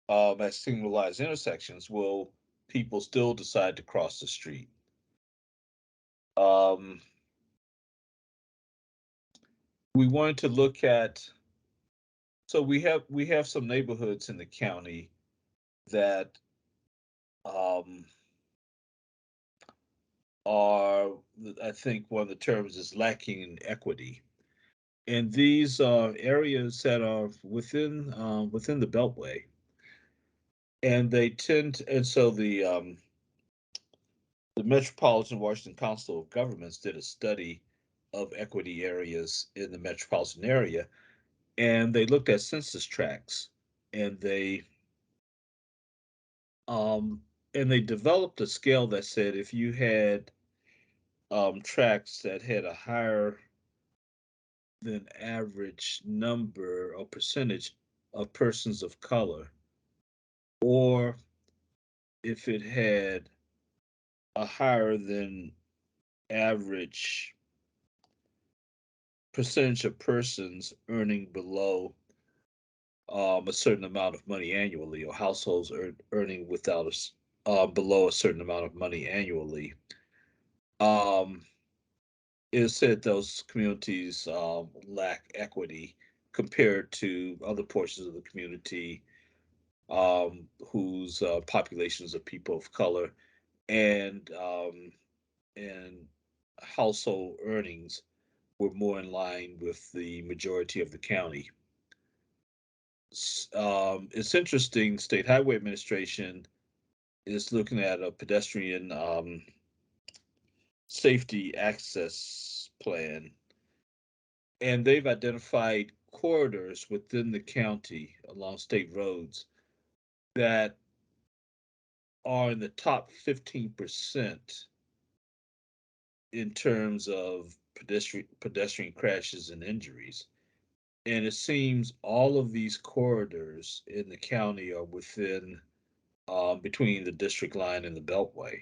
at signalized intersections, will people still decide to cross the street? Um, we wanted to look at, so we have some neighborhoods in the county that um, are, I think one of the terms is lacking in equity. And these are areas that are within the Beltway, and they tend, and so the Metropolitan Washington Council of Governments did a study of equity areas in the metropolitan area, and they looked at census tracts, and um, they developed a scale that said if you had tracts that had a higher than average number or percentage of persons of color, or if it had a higher than average percentage of persons earning below a certain amount of money annually, or households earning without below a certain amount of money annually. Um, it said those communities lack equity compared to other portions of the community whose populations of people of color and and household earnings were more in line with the majority of the county. It's interesting. State Highway Administration is looking at a pedestrian safety access plan, and they've identified corridors within the county along state roads that are in the top 15% in terms of pedestrian crashes and injuries. And it seems all of these corridors in the county are within between the district line and the Beltway.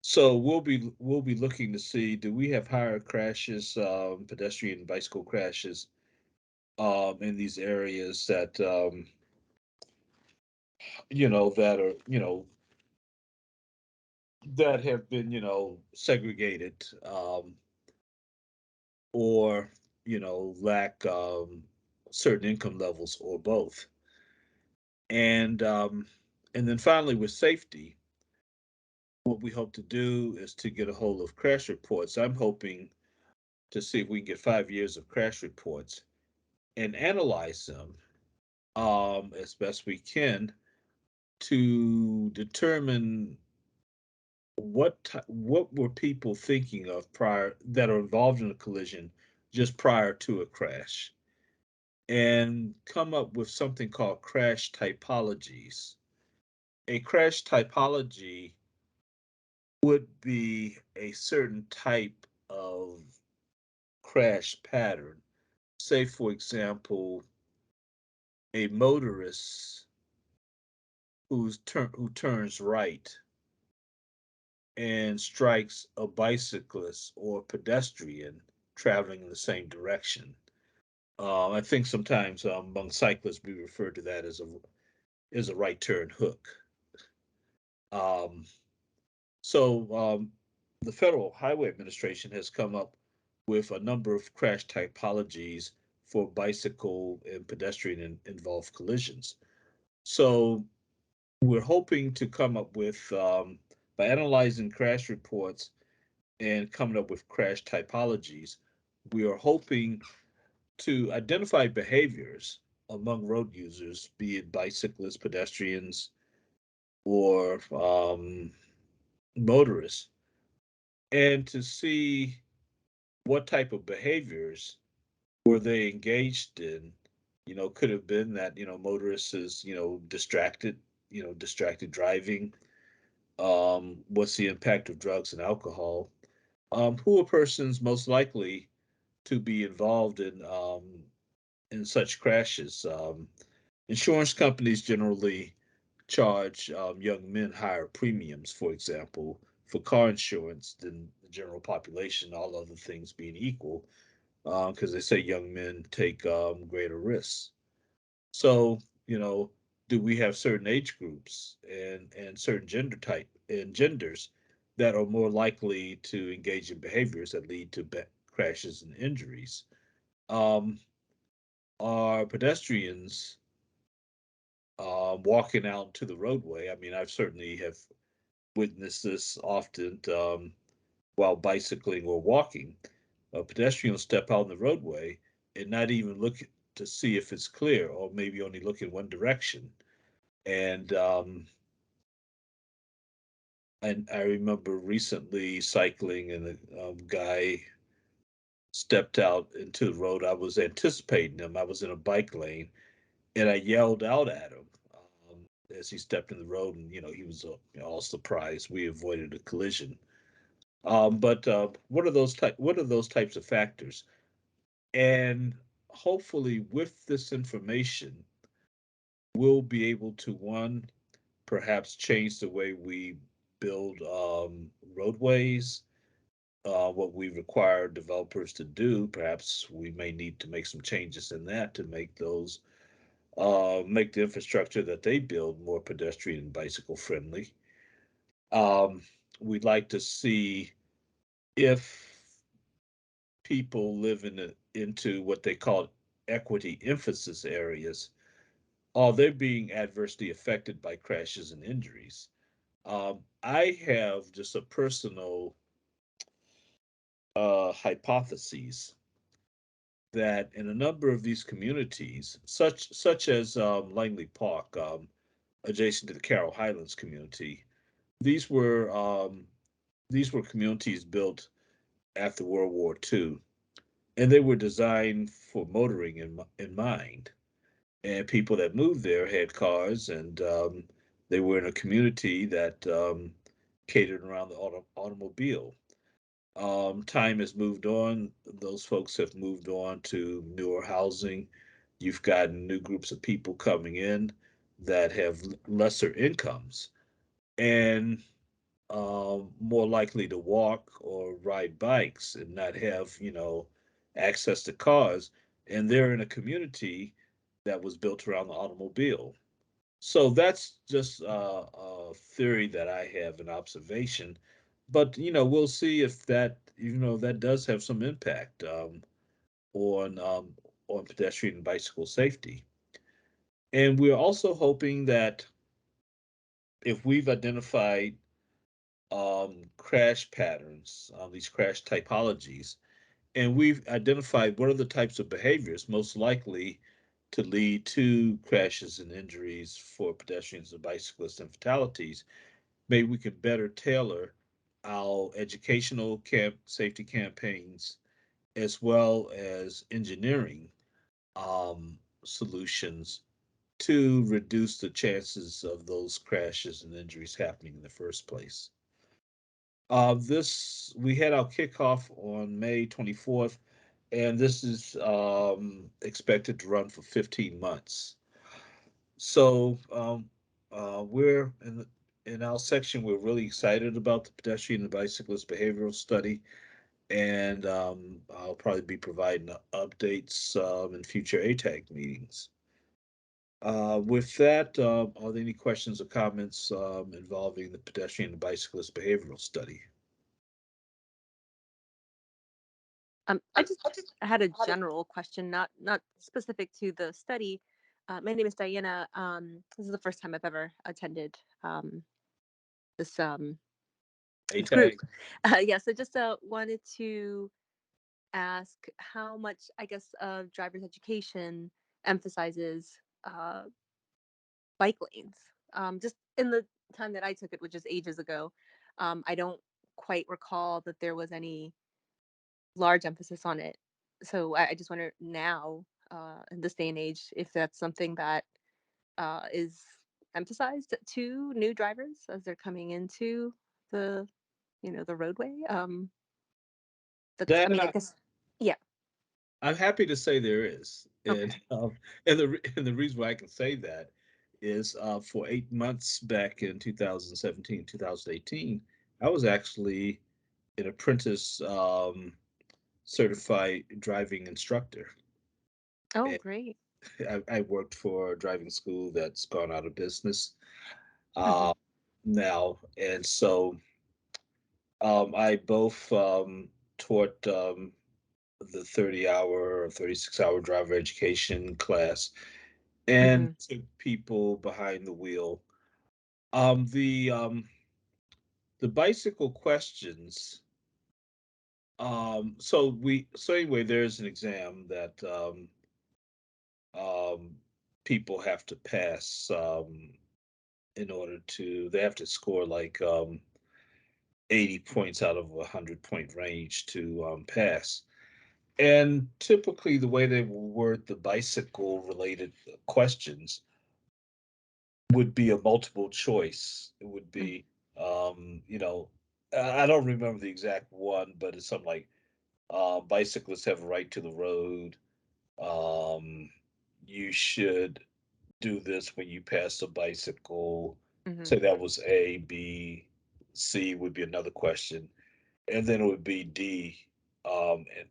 So we'll be looking to see, do we have higher crashes, pedestrian and bicycle crashes in these areas that that are that have been segregated, or lack certain income levels, or both. And and then finally, with safety, what we hope to do is to get a hold of crash reports. I'm hoping to see if we can get 5 years of crash reports and analyze them as best we can to determine what were people thinking of prior that are involved in a collision just prior to a crash, and come up with something called crash typologies. A crash typology would be a certain type of crash pattern. Say, for example, a motorist who turns right and strikes a bicyclist or pedestrian traveling in the same direction. I think sometimes among cyclists we refer to that as a right turn hook. Um, so the Federal Highway Administration has come up with a number of crash typologies for bicycle and pedestrian involved collisions. So we're hoping to come up with, by analyzing crash reports and coming up with crash typologies, we are hoping to identify behaviors among road users, be it bicyclists, pedestrians, or motorists, and to see what type of behaviors were they engaged in. Could have been that, motorists is, distracted driving. What's the impact of drugs and alcohol? Who are persons most likely to be involved in such crashes? Insurance companies generally charge young men higher premiums, for example, for car insurance than the general population, all other things being equal, because they say young men take greater risks. So, do we have certain age groups and certain gender type and genders that are more likely to engage in behaviors that lead to crashes and injuries? Um, are pedestrians walking out to the roadway? I mean, I've certainly have witnessed this often while bicycling or walking. A pedestrian will step out on the roadway and not even look to see if it's clear, or maybe only look in one direction. And and I remember recently cycling, and a guy stepped out into the road. I was anticipating him. I was in a bike lane, and I yelled out at him as he stepped in the road, and he was all surprised. We avoided a collision. But what are those type? What are those types of factors? And hopefully, with this information, we'll be able to one, perhaps change the way we build roadways, what we require developers to do. Perhaps we may need to make some changes in that to make those make the infrastructure that they build more pedestrian and bicycle friendly. Um, we'd like to see if people live into what they call equity emphasis areas, are they being adversely affected by crashes and injuries? I have just a personal hypotheses that in a number of these communities, such as Langley Park, adjacent to the Carroll Highlands community, these were um, these were communities built after World War II, and they were designed for motoring in mind. And people that moved there had cars, and they were in a community that catered around the automobile. Time has moved on. Those folks have moved on to newer housing. You've got new groups of people coming in that have lesser incomes and more likely to walk or ride bikes and not have, access to cars. And they're in a community that was built around the automobile. So that's just a theory that I have, an observation. But we'll see if that that does have some impact on on pedestrian and bicycle safety. And we're also hoping that if we've identified crash patterns, these crash typologies, and we've identified what are the types of behaviors most likely to lead to crashes and injuries for pedestrians and bicyclists and fatalities, maybe we can better tailor our educational safety campaigns as well as engineering solutions to reduce the chances of those crashes and injuries happening in the first place. This we had our kickoff on May 24th, and this is expected to run for 15 months. So we're in our section. We're really excited about the pedestrian and bicyclist behavioral study, and I'll probably be providing updates in future ATAG meetings. With that, are there any questions or comments involving the pedestrian and bicyclist behavioral study? I just had a general question, not specific to the study. My name is Diana. This is the first time I've ever attended this group. ATAG? Yes, I just wanted to ask how much, I guess, driver's education emphasizes bike lanes. Just in the time that I took it, which is ages ago, I don't quite recall that there was any large emphasis on it. So I just wonder now, in this day and age, if that's something that is emphasized to new drivers as they're coming into the, the roadway. That's, I mean, I That guess, yeah. I'm happy to say there is, Okay. and the reason why I can say that is for 8 months back in 2017, 2018, I was actually an apprentice certified driving instructor. Oh, And great. I worked for a driving school that's gone out of business Hmm. uh, now, and so I both taught the 30-hour or 36-hour driver education class and Hmm. took people behind the wheel. Um, the um, the bicycle questions. So anyway, there's an exam that um, people have to pass in order to. They have to score like 80 points out of a 100-point range to pass. And typically, the way they word the bicycle related questions would be a multiple choice. It would be, you know, I don't remember the exact one, but it's something like bicyclists have a right to the road. Um, you should do this when you pass a bicycle. Hmm. So that was A, B, C would be another question. And then it would be D,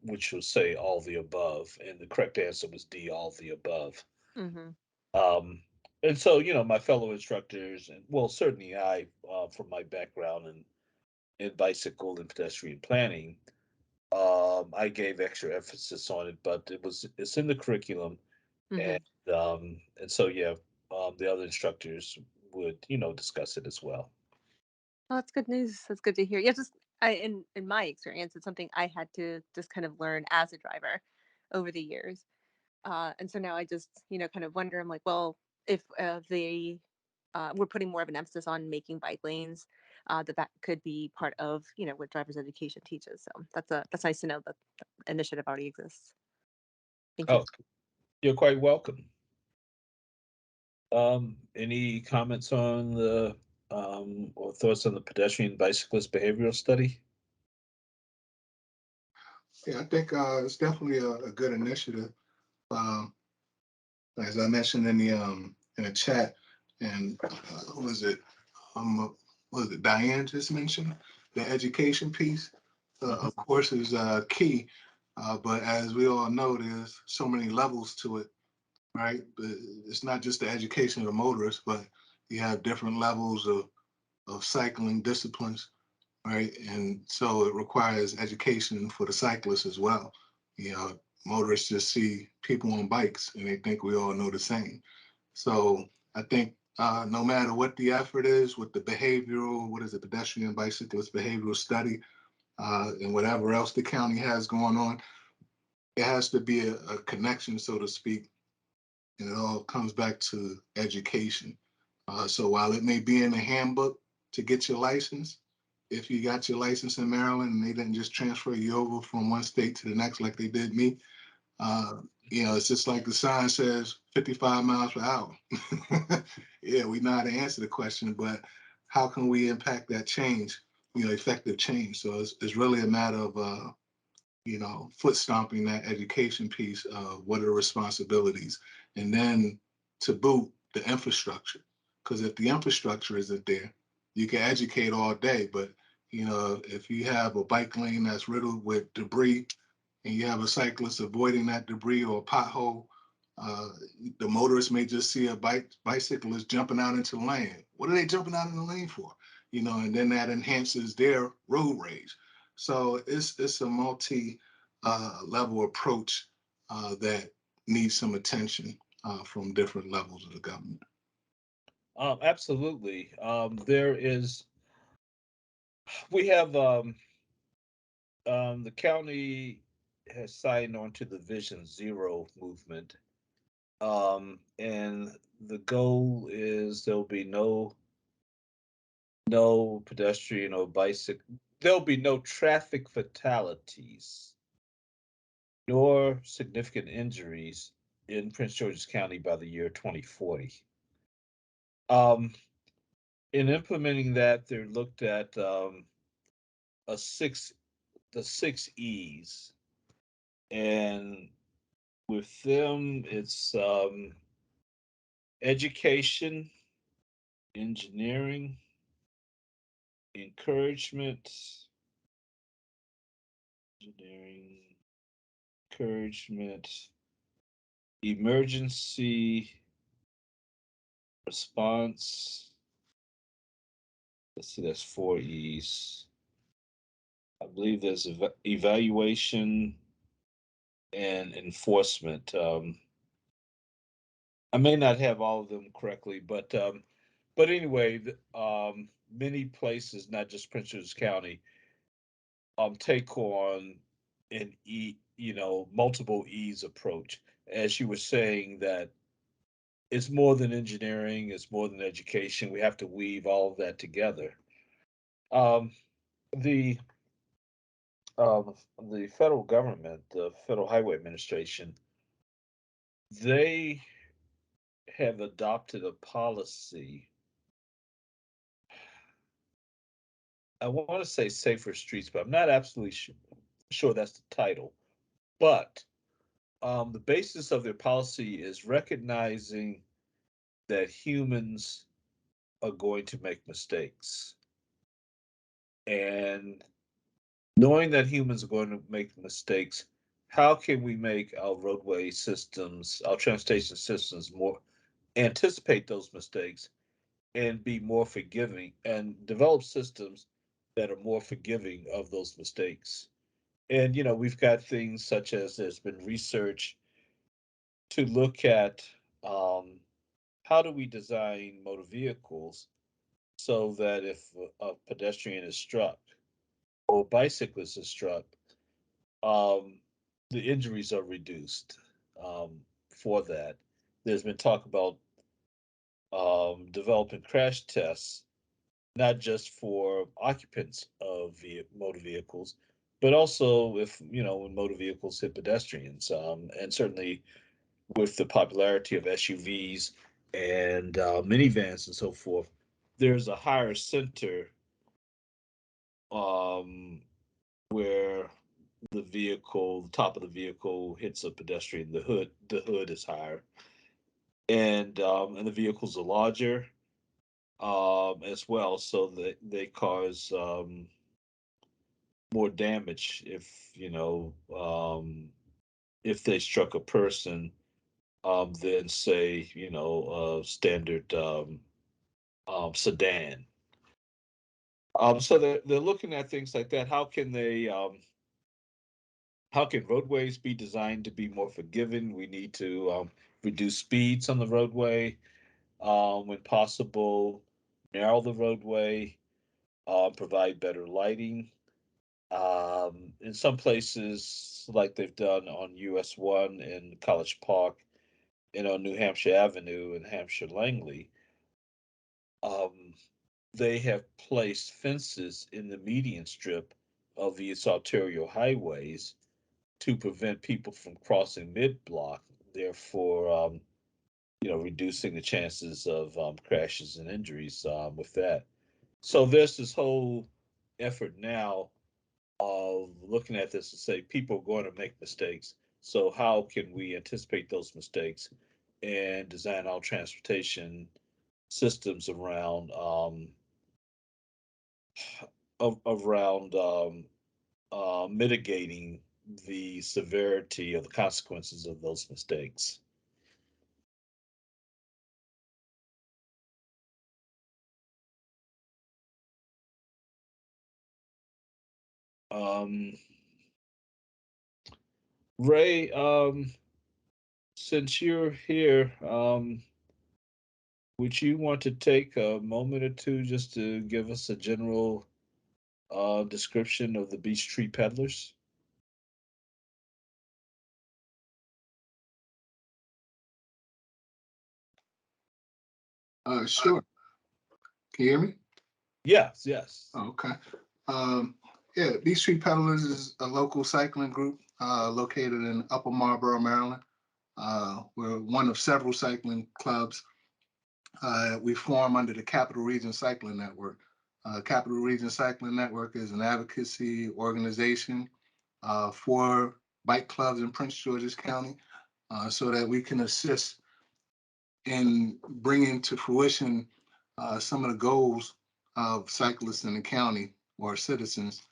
which would say all the above. And the correct answer was D, all the above. Hmm. Um, and so, my fellow instructors, and well, certainly I, from my background in bicycle and pedestrian planning, I gave extra emphasis on it, but it's in the curriculum, Hmm. and so yeah, the other instructors would discuss it as well. Oh, that's good news. That's good to hear. Yeah, just in my experience, it's something I had to just kind of learn as a driver over the years. And so now I just, kind of wonder. I'm like, well, if they we're putting more of an emphasis on making bike lanes, that could be part of, what driver's education teaches. So that's nice to know that the initiative already exists. Thank you. Oh, you're quite welcome. Any comments on the or thoughts on the pedestrian bicyclist behavioral study? Yeah, I think it's definitely a good initiative. Um, as I mentioned in the chat, and who was it? What was it? Diane just mentioned the education piece. Mhm. Of course, is key. But as we all know, there's so many levels to it, right? It's not just the education of the motorists, but you have different levels of cycling disciplines, right? And so it requires education for the cyclists as well. You know, motorists just see people on bikes and they think we all know the same. So I think no matter what the effort is with the behavioral, what is it, pedestrian bicyclist behavioral study, and whatever else the county has going on, it has to be a connection, so to speak, and it all comes back to education. So while it may be in the handbook to get your license, if you got your license in Maryland and they didn't just transfer you over from one state to the next like they did me, uh, it's just like the sign says 55 miles per hour. Yeah, we know how to answer the question, but how can we impact that change, effective change? So it's really a matter of, foot stomping that education piece of what are the responsibilities. And then to boot the infrastructure. Because if the infrastructure isn't there, you can educate all day, but if you have a bike lane that's riddled with debris and you have a cyclist avoiding that debris or a pothole, uh, the motorist may just see a bicyclist jumping out into the lane. What are they jumping out in the lane for? And then that enhances their road rage. So it's a multi level approach that needs some attention from different levels of the government. Absolutely. We have the county has signed on to the Vision Zero movement, and the goal is there'll be no pedestrian or bicycle. There'll be no traffic fatalities nor significant injuries in Prince George's County by the year 2040. Um, in implementing that, they looked at a six the 6 E's, and with them, it's education, engineering, encouragement, engineering, encouragement, emergency response. Let's see, that's 4 E's. I believe there's evaluation and enforcement. I may not have all of them correctly, but anyway, many places, not just Prince George's County, take on an multiple E's approach. As you were saying, that it's more than engineering, it's more than education. We have to weave all of that together. Um, the um, the federal government, the Federal Highway Administration, they have adopted a policy. I want to say safer streets, but I'm not absolutely sure that's the title. But the basis of their policy is recognizing that humans are going to make mistakes. And knowing that humans are going to make mistakes, how can we make our roadway systems, our transportation systems more anticipate those mistakes and be more forgiving and develop systems that are more forgiving of those mistakes? And we've got things such as there's been research to look at how do we design motor vehicles so that if a pedestrian is struck or a bicyclist is struck, um, the injuries are reduced for that. There's been talk about developing crash tests, not just for occupants of motor vehicles, but also if, when motor vehicles hit pedestrians. And certainly with the popularity of SUVs and minivans and so forth, there's a higher center um, where the top of the vehicle hits a pedestrian. The hood is higher, and the vehicles are larger as well, so that they cause more damage if they struck a person than say a standard sedan. So they're looking at things like that. How can roadways be designed to be more forgiving? We need to reduce speeds on the roadway when possible, narrow the roadway, provide better lighting. In some places, like they've done on US 1 in College Park and on New Hampshire Avenue in Hampshire Langley, um, they have placed fences in the median strip of these arterial highways to prevent people from crossing mid-block, therefore, reducing the chances of crashes and injuries with that. So there's this whole effort now of looking at this and say people are going to make mistakes. So how can we anticipate those mistakes and design our transportation systems around mitigating the severity of the consequences of those mistakes? Um, Ray, since you're here, would you want to take a moment or two just to give us a general description of the Beech Tree Peddlers? Sure. Can you hear me? Yes, yes. Oh, okay. Yeah, Beach Street Peddlers is a local cycling group located in Upper Marlboro, Maryland. We're one of several cycling clubs. We form under the Capital Region Cycling Network. Capital Region Cycling Network is an advocacy organization for bike clubs in Prince George's County. so that we can assist in bringing to fruition some of the goals of cyclists in the county or citizens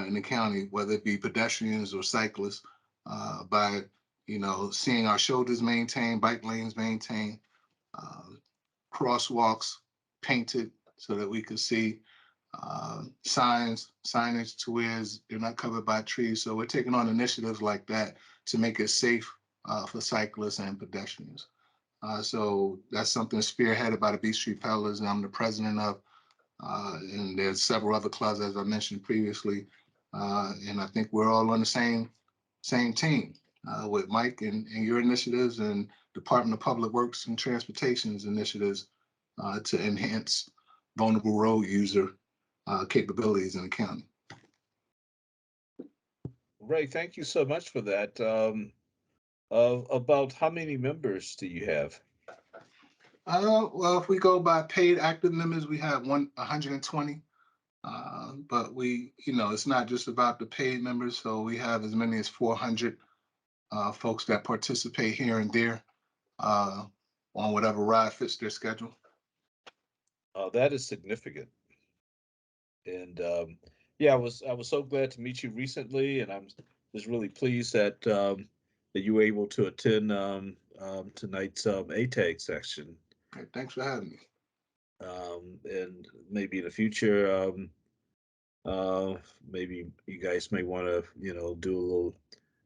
in the county, whether it be pedestrians or cyclists, by seeing our shoulders maintained, bike lanes maintained, crosswalks painted so that we could see signage to where they're not covered by trees. So we're taking on initiatives like that to make it safe for cyclists and pedestrians. So that's something spearheaded by the Beach Street Peddlers, and I'm the president of. And there's several other clubs, as I mentioned previously. And I think we're all on the same team with Mike and your initiatives and Department of Public Works and Transportation's initiatives to enhance vulnerable road user capabilities in the county. Ray, thank you so much for that. About how many members do you have? Well, if we go by paid active members, we have 120. But it's not just about the paid members. So we have as many as 400 folks that participate here and there on whatever ride fits their schedule. That is significant. And yeah, I was so glad to meet you recently, and I'm just really pleased that that you were able to attend tonight's ATAG section. Okay, thanks for having me. And maybe in the future, maybe you guys may want to, do a little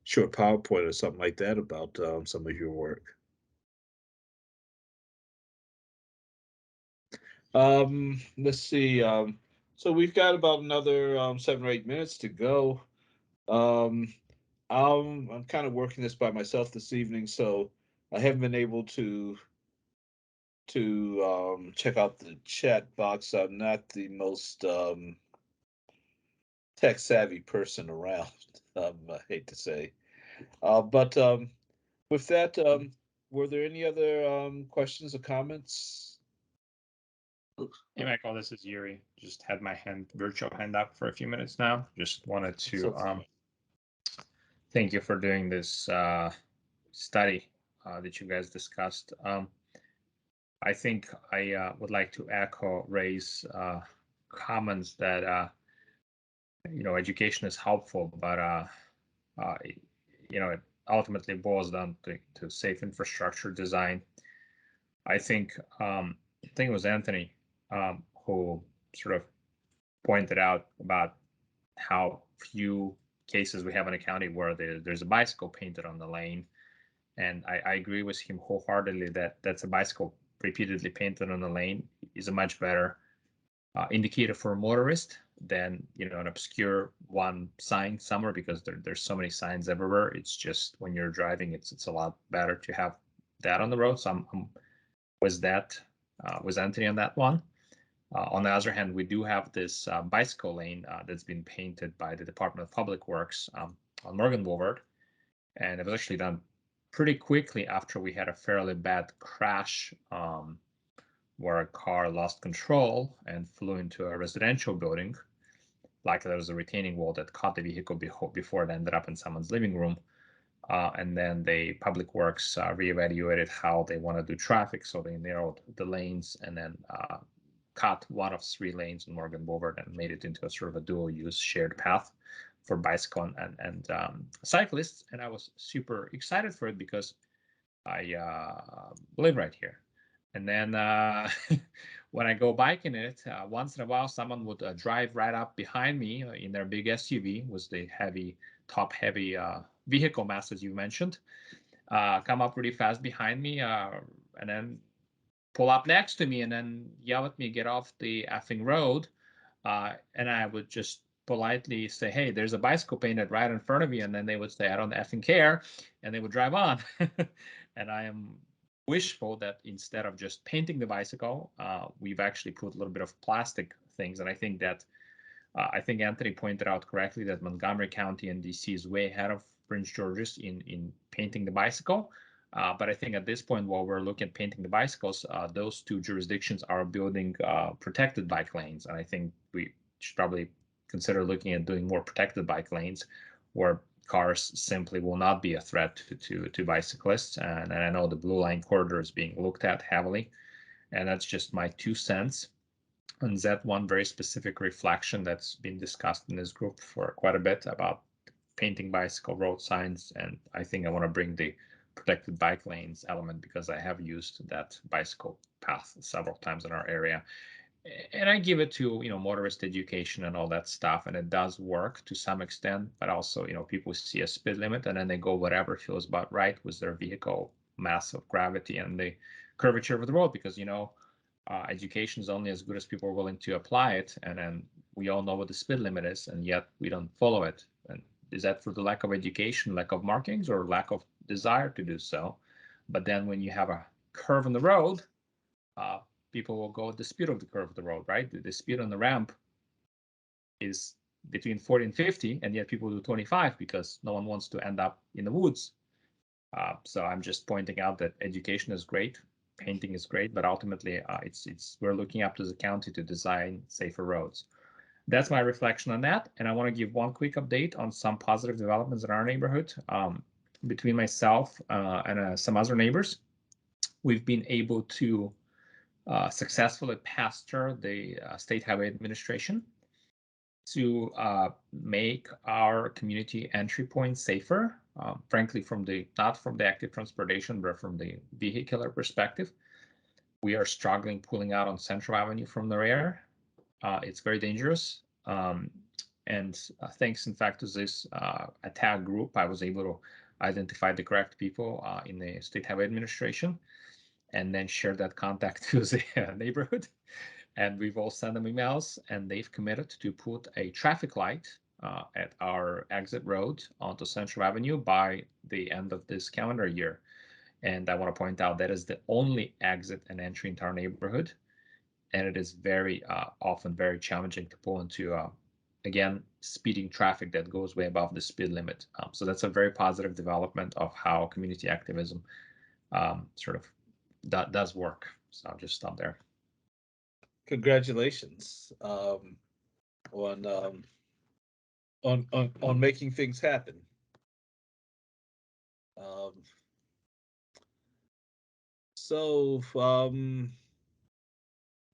short PowerPoint or something like that about some of your work. Let's see. So we've got about another 7 or 8 minutes to go. I'm kind of working this by myself this evening, so I haven't been able to check out the chat box. I'm not the most tech savvy person around. I hate to say, but with that, were there any other questions or comments? Hey, Michael, this is Yuri. Just had my virtual hand up for a few minutes now. Just wanted to thank you for doing this study that you guys discussed. I think I would like to echo Ray's comments that education is helpful, but it ultimately boils down to safe infrastructure design. I think it was Anthony who sort of pointed out about how few cases we have in a county where there's a bicycle painted on the lane. And I agree with him wholeheartedly that's a bicycle repeatedly painted on the lane is a much better indicator for a motorist than an obscure one sign somewhere, because there's so many signs everywhere. It's just when you're driving, it's a lot better to have that on the road. So I'm with Anthony on that one. On the other hand, we do have this bicycle lane that's been painted by the Department of Public Works on Morgan Boulevard, and it was actually done pretty quickly after we had a fairly bad crash where a car lost control and flew into a residential building. Like there was a retaining wall that caught the vehicle before it ended up in someone's living room. And then the Public Works reevaluated how they want to do traffic. So they narrowed the lanes and then cut one of 3 lanes in Morgan Boulevard and made it into a sort of a dual use shared path for bicycle and cyclists. And I was super excited for it because I live right here. And then when I go biking it, once in a while, someone would drive right up behind me in their big SUV with the top-heavy vehicle mass, as you mentioned, come up really fast behind me, and then pull up next to me and then yell at me, get off the effing road. And I would just politely say, hey, there's a bicycle painted right in front of you. And then they would say, I don't effing care. And they would drive on. And I am wishful that instead of just painting the bicycle, we've actually put a little bit of plastic things. And I think that I think Anthony pointed out correctly that Montgomery County and DC is way ahead of Prince George's in painting the bicycle. But I think at this point, while we're looking at painting the bicycles, those 2 jurisdictions are building protected bike lanes. And I think we should probably consider looking at doing more protected bike lanes where cars simply will not be a threat to bicyclists. And I know the Blue Line corridor is being looked at heavily, and that's just my 2 cents. And that one very specific reflection that's been discussed in this group for quite a bit about painting bicycle road signs. And I think I want to bring the protected bike lanes element because I have used that bicycle path several times in our area. And I give it to, motorist education and all that stuff, and it does work to some extent, but also, people see a speed limit and then they go whatever feels about right with their vehicle mass of gravity and the curvature of the road, because, education is only as good as people are willing to apply it. And then we all know what the speed limit is, and yet we don't follow it. And is that for the lack of education, lack of markings, or lack of desire to do so? But then when you have a curve in the road, people will go at the speed of the curve of the road, right? The speed on the ramp is between 40 and 50, and yet people do 25 because no one wants to end up in the woods. So I'm just pointing out that education is great, painting is great, but ultimately we're looking up to the county to design safer roads. That's my reflection on that, and I want to give one quick update on some positive developments in our neighborhood. Between myself and some other neighbors, we've been able to successfully pastor the State Highway Administration to make our community entry points safer, frankly, not from the active transportation, but from the vehicular perspective. We are struggling pulling out on Central Avenue from the rear. It's very dangerous. And thanks, in fact, to this attack group, I was able to identify the correct people in the State Highway Administration, and then share that contact to the neighborhood. And we've all sent them emails, and they've committed to put a traffic light at our exit road onto Central Avenue by the end of this calendar year. And I want to point out that is the only exit and entry into our neighborhood. And it is very often very challenging to pull into, again, speeding traffic that goes way above the speed limit. So that's a very positive development of how community activism sort of that does work. So I'll just stop there. Congratulations on making things happen. So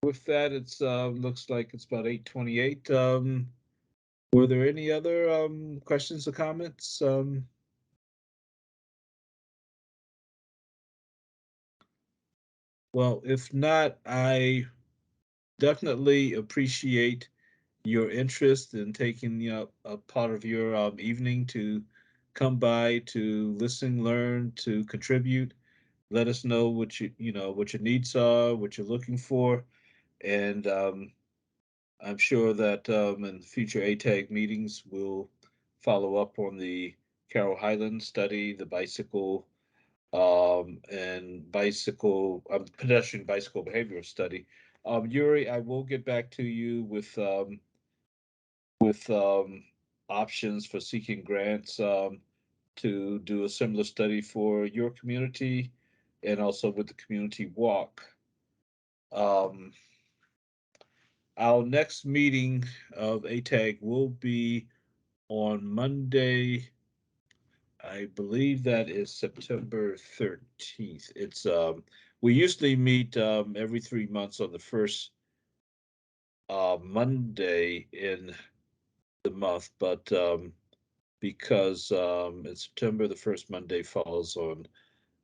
with that, it's looks like it's about 8:28. Were there any other questions or comments? Well, if not, I definitely appreciate your interest in taking a part of your evening to come by to listen, learn, to contribute. Let us know what what your needs are, what you're looking for, and I'm sure that in future ATAG meetings we'll follow up on the Carroll Highlands study, the bicycle and pedestrian bicycle behavioral study. Yuri, I will get back to you with options for seeking grants to do a similar study for your community and also with the community walk. Our next meeting of ATAG will be on Monday. I believe that is September 13th. It's we usually meet every 3 months on the first Monday in the month, but because in September the first Monday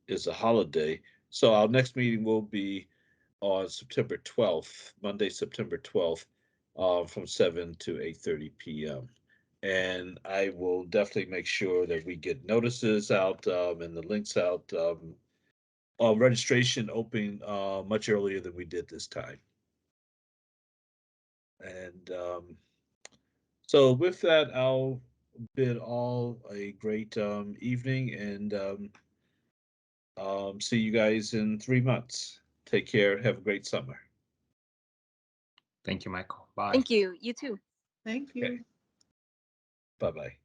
is a holiday. So our next meeting will be on September 12th, Monday, September 12th, from 7 to 8:30 p.m. And I will definitely make sure that we get notices out and the links out. Registration opening much earlier than we did this time. And so with that, I'll bid all a great evening and see you guys in 3 months. Take care. Have a great summer. Thank you, Michael. Bye. Thank you. You too. Thank you. Okay. Bye-bye.